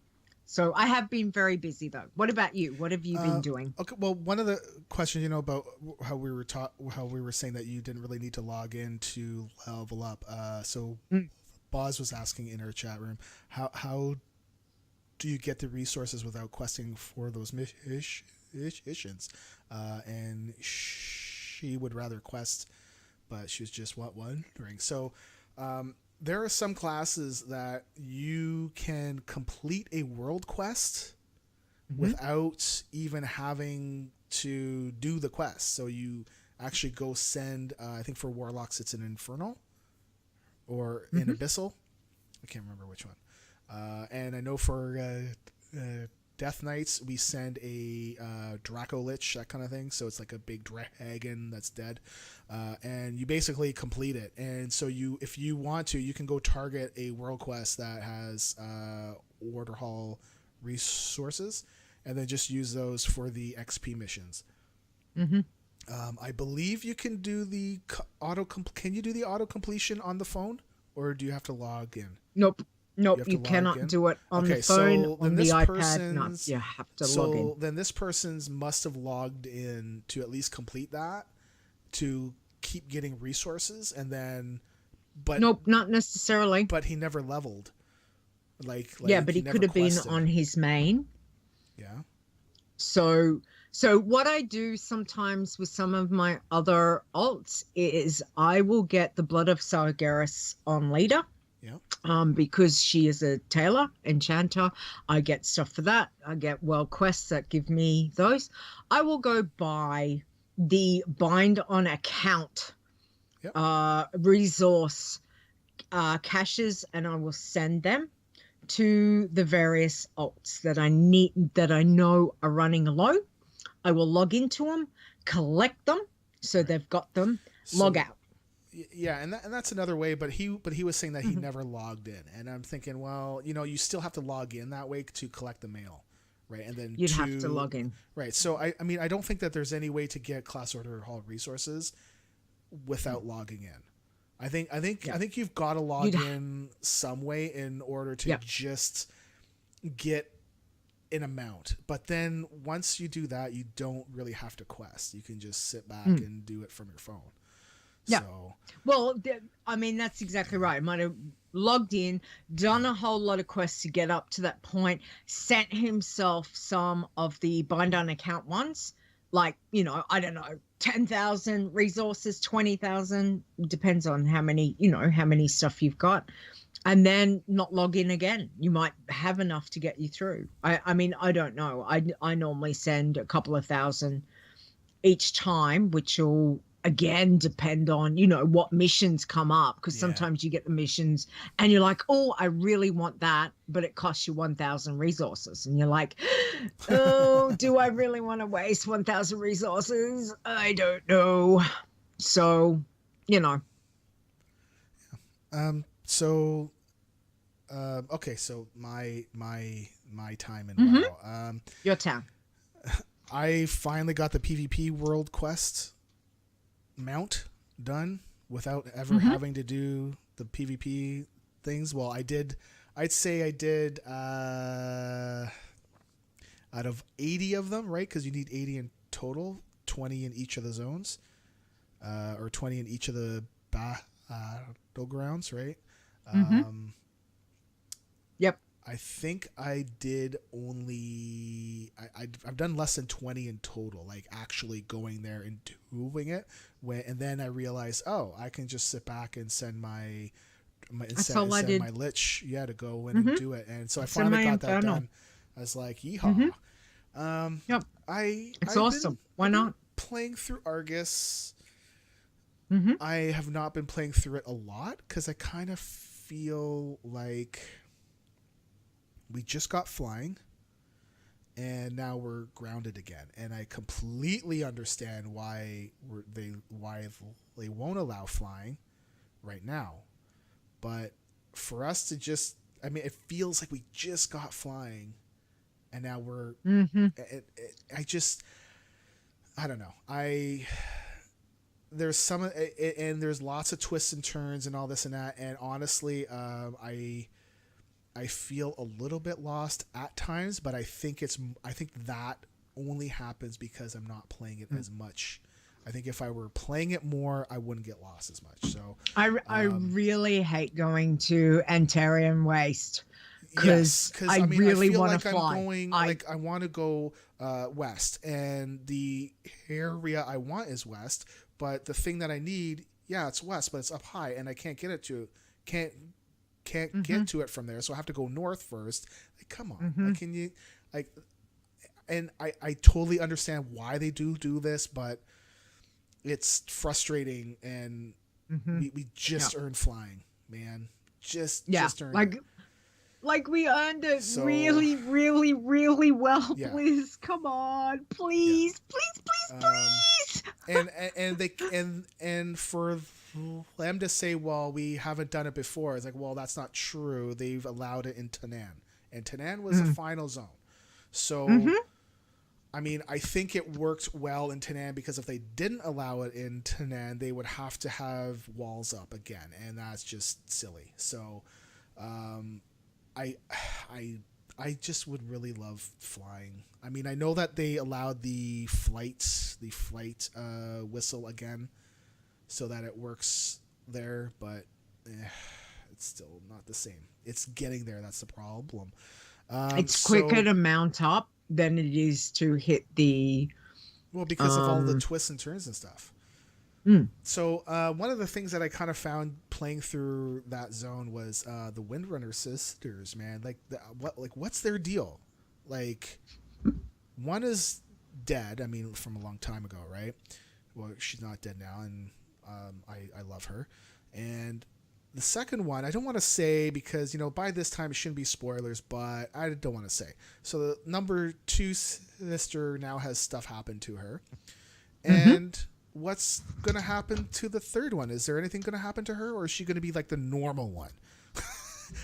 S1: So I have been very busy though. What about you? What have you been doing?
S2: Okay, well, one of the questions, you know, about how we were saying that you didn't really need to log in to level up. So Boz was asking in our chat room, how do you get the resources without questing for those missions? And she would rather quest, but she was just wondering. So, there are some classes that you can complete a world quest without even having to do the quest. So you actually go send, I think for Warlocks it's an Infernal or an Abyssal. I can't remember which one. And I know for Death Knights, we send a Draco Lich, that kind of thing. So it's like a big dragon that's dead. And you basically complete it. And so if you want to, you can go target a world quest that has Order Hall resources and then just use those for the XP missions. I believe you can do the can you do the auto completion on the phone, or do you have to log in?
S1: Nope, you cannot do it on the phone, so on the iPad. No, you have to log in.
S2: So then this person's must have logged in to at least complete that, to keep getting resources, and then, but
S1: nope, not necessarily.
S2: But he never leveled. Like
S1: yeah, but he could have been on his main.
S2: Yeah.
S1: So what I do sometimes with some of my other alts is I will get the Blood of Sargeras on Leeta.
S2: Yeah.
S1: Because she is a tailor, enchanter. I get stuff for that. I get world quests that give me those. I will go buy the bind on account resource caches, and I will send them to the various alts that I need, that I know are running low. I will log into them, collect them, so they've got them, log out.
S2: Yeah, and that's another way. But he was saying that he never logged in, and I'm thinking, well, you still have to log in that way to collect the mail, right? And then
S1: you'd have to log in,
S2: right? So I mean, I don't think that there's any way to get class order hall resources without logging in. I think you've got to log in some way in order to just get an amount. But then once you do that, you don't really have to quest. You can just sit back and do it from your phone.
S1: Yeah.
S2: So.
S1: Well, I mean, that's exactly right. I might have logged in, done a whole lot of quests to get up to that point, sent himself some of the bind on account ones, like, I don't know, 10,000 resources, 20,000, depends on how many stuff you've got, and then not log in again. You might have enough to get you through. I mean, I don't know. I normally send a couple of thousand each time, which will again depend on what missions come up, because sometimes you get the missions and you're like, oh, I really want that, but it costs you 1,000 resources, and you're like, oh, do I really want to waste 1,000 resources? I don't know. So
S2: Okay, so my time in WoW.
S1: Your town.
S2: I finally got the PvP world quest mount done without ever having to do the PvP things. Well, I'd say I did out of 80 of them, right? Because you need 80 in total, 20 in each of the zones, or 20 in each of the battlegrounds, right?
S1: Yep.
S2: I think I did only I've done less than 20 in total, like actually going there and doing it. And then I realized, oh, I can just sit back and send my lich, to go in and do it. And so I finally got that done. I was like, yeehaw.
S1: Yep. It's awesome. Why not?
S2: Playing through Argus. I have not been playing through it a lot because I kind of feel like we just got flying and now we're grounded again. And I completely understand why they won't allow flying right now. But for us to just, I mean, it feels like we just got flying and now we're, I don't know. There's some, and there's lots of twists and turns and all this and that. And honestly, I feel a little bit lost at times, but I think that only happens because I'm not playing it as much. I think if I were playing it more, I wouldn't get lost as much. So
S1: I really hate going to Antarian Waste because I really want to fly.
S2: I want to go west, and the area I want is west, but the thing that I need, it's west, but it's up high, and I can't get it to get to it from there, so I have to go north first. Like, come on, like, can you and I totally understand why they do this, but it's frustrating, and we just earned flying, man. Just earned it.
S1: Like we earned it really, really, really well.
S2: Yeah.
S1: Please, come on, please, please.
S2: And for them to say, well, we haven't done it before, it's like, well, that's not true. They've allowed it in Tanan, and Tanan was the final zone. So, I mean, I think it worked well in Tanan because if they didn't allow it in Tanan, they would have to have walls up again, and that's just silly. So, I just would really love flying. I mean, I know that they allowed the flight whistle again, so that it works there, but it's still not the same. It's getting there. That's the problem.
S1: It's quicker to mount up than it is to hit the.
S2: Well, because of all the twists and turns and stuff. So one of the things that I kind of found playing through that zone was the Windrunner sisters, man. Like, what's their deal? Like, one is dead. I mean, from a long time ago, right? Well, she's not dead now, and I love her. And the second one, I don't want to say because, by this time it shouldn't be spoilers, but I don't want to say. So the number 2 sister now has stuff happen to her. And what's going to happen to the third one? Is there anything going to happen to her, or is she going to be like the normal one?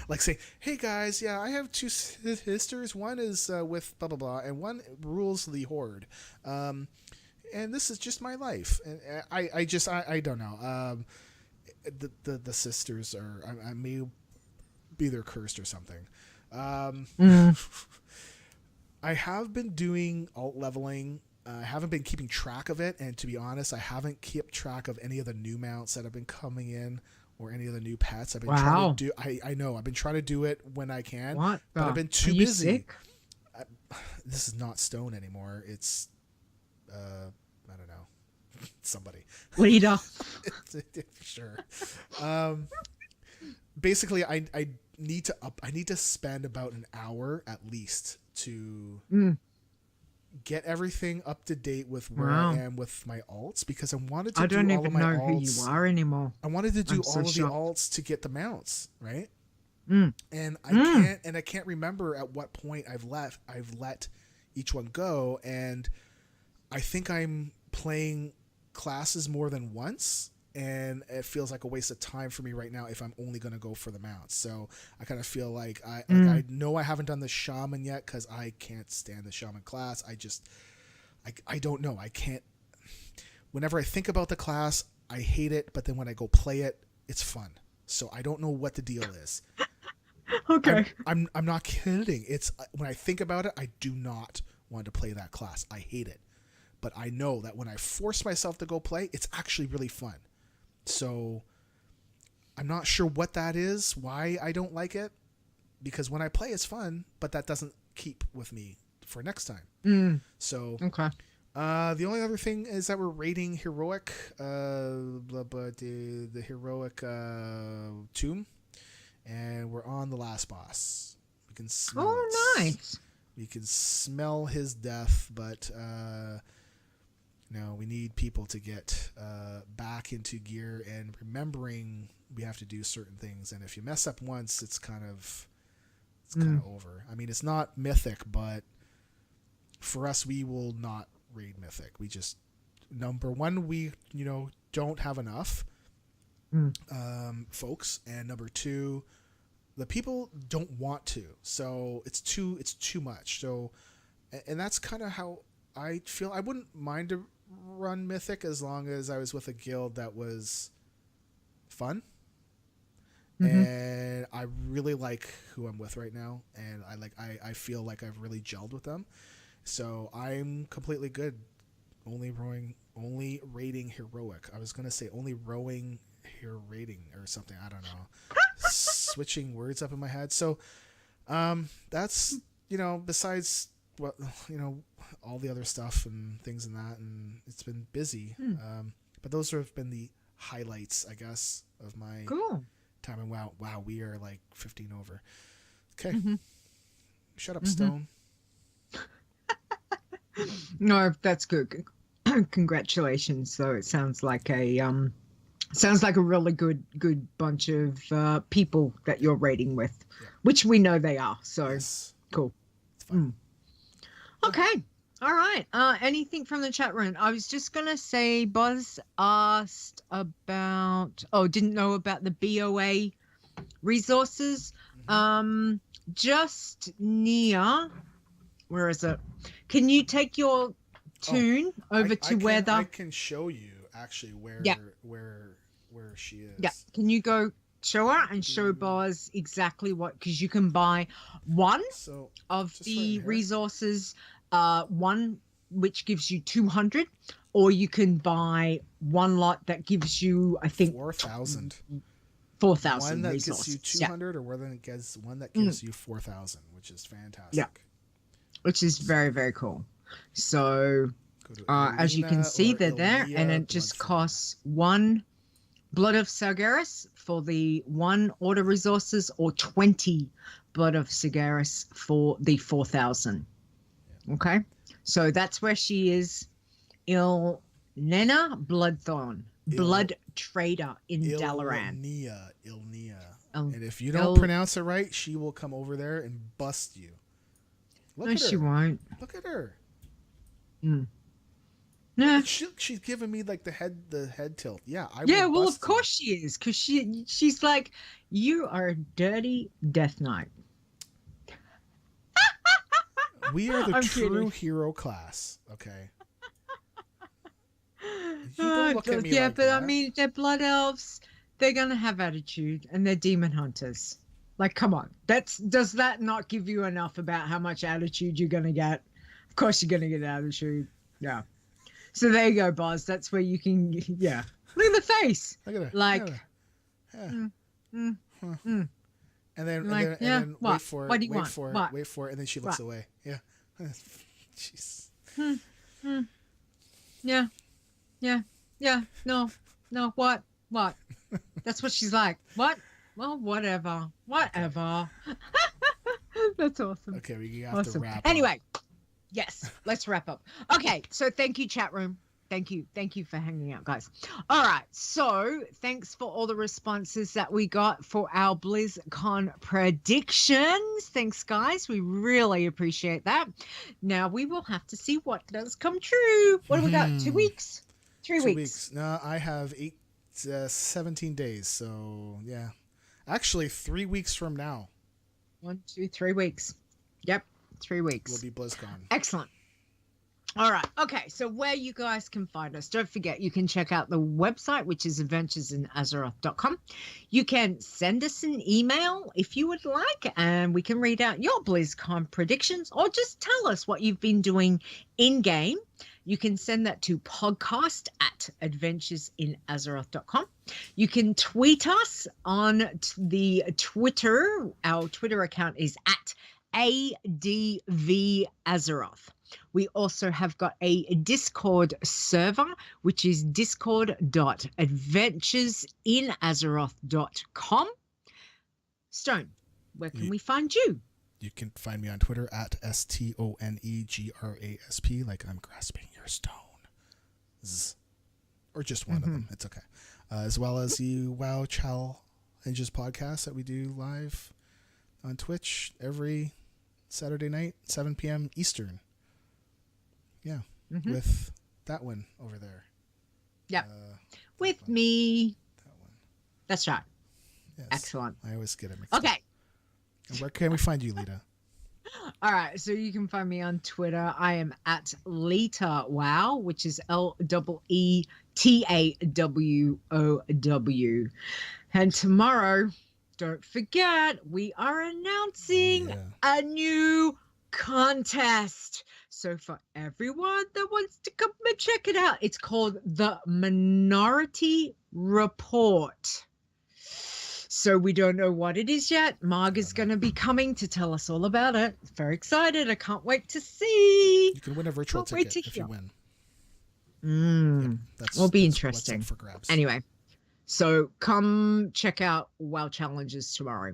S2: Like say, hey guys, yeah, I have 2 sisters. One is with blah, blah, blah, and one rules the horde. And this is just my life. And I don't know. The sisters are, I may be they're cursed or something. I have been doing alt leveling. I haven't been keeping track of it, and to be honest, I haven't kept track of any of the new mounts that have been coming in or any of the new pets. I've been trying to do. I know I've been trying to do it when I can, but I've been too busy.
S1: Sick?
S2: This is not Stone anymore. It's I don't know, somebody.
S1: Leeta.
S2: Sure. Basically, I need to spend about an hour at least to get everything up to date with where I am with my alts, because I wanted to do all of my alts. I don't even know who you are anymore. I wanted to do all of the alts to get the mounts, right? And I can't remember at what point I've let each one go, and I think I'm playing classes more than once, and it feels like a waste of time for me right now if I'm only going to go for the mounts. So I kind of feel like I know I haven't done the shaman yet because I can't stand the shaman class. I don't know. I can't. Whenever I think about the class, I hate it, but then when I go play it, it's fun. So I don't know what the deal is.
S1: Okay.
S2: I'm not kidding. It's when I think about it, I do not want to play that class. I hate it. But I know that when I force myself to go play, it's actually really fun. So I'm not sure what that is, why I don't like it, because when I play, it's fun, but that doesn't keep with me for next time. So
S1: okay.
S2: The only other thing is that we're rating heroic, the heroic tomb, and we're on the last boss. We can smell it.
S1: Nice.
S2: We can smell his death, but no, we need people to get back into gear and remembering we have to do certain things. And if you mess up once, it's kind of over. I mean, it's not mythic, but for us, we will not raid mythic. We just, number one, we don't have enough folks, and number two, the people don't want to. So it's too much. So, and that's kind of how I feel. I wouldn't mind to run mythic as long as I was with a guild that was fun. And I really like who I'm with right now, and I feel like I've really gelled with them. So I'm completely good. Only rating heroic. I was gonna say only rowing here rating or something. I don't know. Switching words up in my head. So that's besides what all the other stuff and things and that, and it's been busy. But those have been the highlights, I guess, of my time. And wow, we are like 15 over. Okay. Shut up, Stone.
S1: No, that's good. Congratulations. So it sounds like a really good bunch of people that you're raiding with, which we know they are. So yes. Cool.
S2: It's fun.
S1: Okay. All right. Anything from the chat room? I was just gonna say, Buzz asked about. Didn't know about the BOA resources. Just near. Where is it? Can you take your tune over to where the?
S2: I can show you actually where she is.
S1: Yeah. Can you go show her and show Boz exactly what? Because you can buy one of the resources. One which gives you 200, or you can buy one lot that gives you, I think,
S2: 4,000.
S1: 4,000
S2: one that
S1: resources.
S2: gives you 200, or one that gives 4,000, which is fantastic.
S1: Yeah. which is very, very cool. So as you can see, they're there, and it just costs 1 Blood of Sargeras for the 1 Order Resources, or 20 Blood of Sargeras for the 4,000. Okay, so that's where she is. Ilnena Bloodthorn, Blood Trader in Dalaran.
S2: Ilnea. And if you don't pronounce it right, she will come over there and bust you. Look at her.
S1: She won't.
S2: Look at her.
S1: Yeah.
S2: She's giving me like the head tilt. Yeah,
S1: well, of course she is, because she's like, you are a dirty Death Knight.
S2: We are the true hero class, okay? You don't look at me like
S1: but
S2: that.
S1: I mean, they're blood elves. They're gonna have attitude, and they're demon hunters. Like, come on, does that not give you enough about how much attitude you're gonna get? Of course, you're gonna get attitude. Yeah. So there you go, Boz. That's where you can. Yeah. Look at the face.
S2: Look at her.
S1: Like.
S2: Yeah.
S1: And
S2: then
S1: what?
S2: Wait for it.
S1: What do you
S2: wait
S1: want?
S2: for it.
S1: What?
S2: Wait for it, and then she looks away. Yeah. Jeez.
S1: Yeah. No. What? That's what she's like. What? Well, whatever. That's awesome.
S2: Okay, we have to wrap up.
S1: Anyway, yes, let's wrap up. Okay, so thank you, chat room. Thank you for hanging out, guys. All right, so thanks for all the responses that we got for our BlizzCon predictions. Thanks, guys. We really appreciate that. Now we will have to see what does come true. What do we got? 2 weeks? 3 weeks?
S2: 2 weeks. No, I have 17 days. So yeah, actually 3 weeks from now.
S1: 1, 2, 3 weeks. Yep, 3 weeks.
S2: Will be BlizzCon.
S1: Excellent. All right. Okay. So where you guys can find us, don't forget, you can check out the website, which is adventuresinazeroth.com. You can send us an email if you would like, and we can read out your BlizzCon predictions, or just tell us what you've been doing in game. You can send that to podcast@adventuresinazeroth.com. You can tweet us on the Twitter. Our Twitter account is @ADVAzeroth. We also have got a Discord server, which is discord.adventuresinazeroth.com. Stone, where can we find you?
S2: You can find me on Twitter @STONEGRASP, like I'm grasping your stone. Or just one of them. It's okay. As well as the WoW Challenges podcast that we do live on Twitch every Saturday night, 7 p.m. Eastern. Yeah, with that one over there.
S1: Yep, with me.
S2: That one.
S1: That's right.
S2: Yes.
S1: Excellent.
S2: I always get it mixed up.
S1: Okay.
S2: And where can we find you, Leeta?
S1: All right, so you can find me on Twitter. I am @LeetaWow, which is LEETAWOW. And tomorrow, don't forget, we are announcing a new contest. So for everyone that wants to come and check it out, it's called the Minority Report. So we don't know what it is yet. Marg is going to be coming to tell us all about it. Very excited. I can't wait to see.
S2: You can win a virtual ticket if you win.
S1: Will be interesting.
S2: What's up for grabs.
S1: Anyway, so come check out WoW Challenges tomorrow.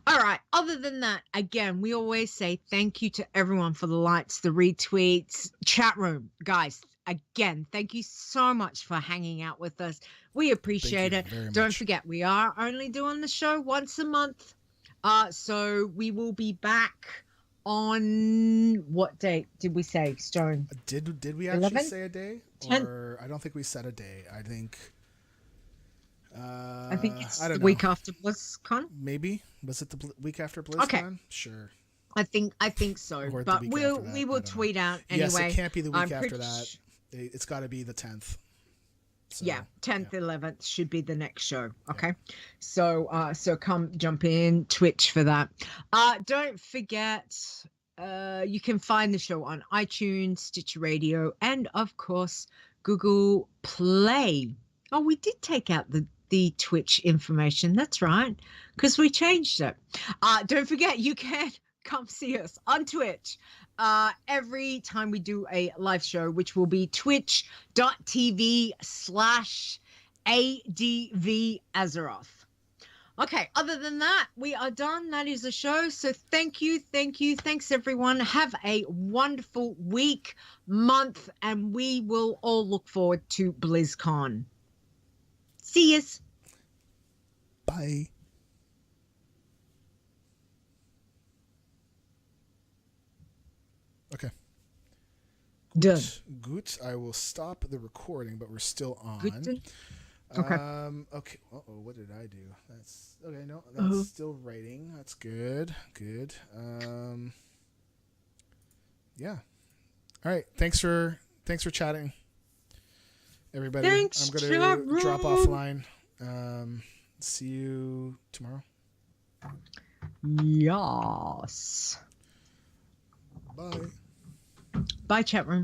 S1: All right. Other than that, again, we always say thank you to everyone for the likes, the retweets, chat room. Guys, again, thank you so much for hanging out with us. We appreciate it. Don't forget, we are only doing the show once a month. So we will be back on what date did we say, Stone?
S2: Did we actually say a day?
S1: 10?
S2: Or I don't think we said a day. I think
S1: it's the week after BlizzCon.
S2: Maybe. Was it the week after BlizzCon?
S1: Okay.
S2: Sure.
S1: I think so. But we will tweet out anyway.
S2: Yes, it can't be the week after that. It's got to be the 10th. So,
S1: 10th, 11th should be the next show. Okay. So come jump in Twitch for that. Don't forget, you can find the show on iTunes, Stitcher Radio, and of course, Google Play. Oh, we did take out the Twitch information. That's right. Because we changed it. Don't forget, you can come see us on Twitch every time we do a live show, which will be twitch.tv/ADVAzeroth. Okay, other than that, we are done. That is the show. So thank you. Thanks, everyone. Have a wonderful week, month, and we will all look forward to BlizzCon. See yous.
S2: Bye. Okay.
S1: Done.
S2: Good. I will stop the recording, but we're still on.
S1: Good.
S2: Okay. Okay. Uh-oh, what did I do? That's okay. No, that's still writing. That's good. Good. Yeah. All right. Thanks for chatting, everybody.
S1: Thanks,
S2: I'm gonna drop offline. See you tomorrow.
S1: Yes.
S2: Bye.
S1: Bye, chat room.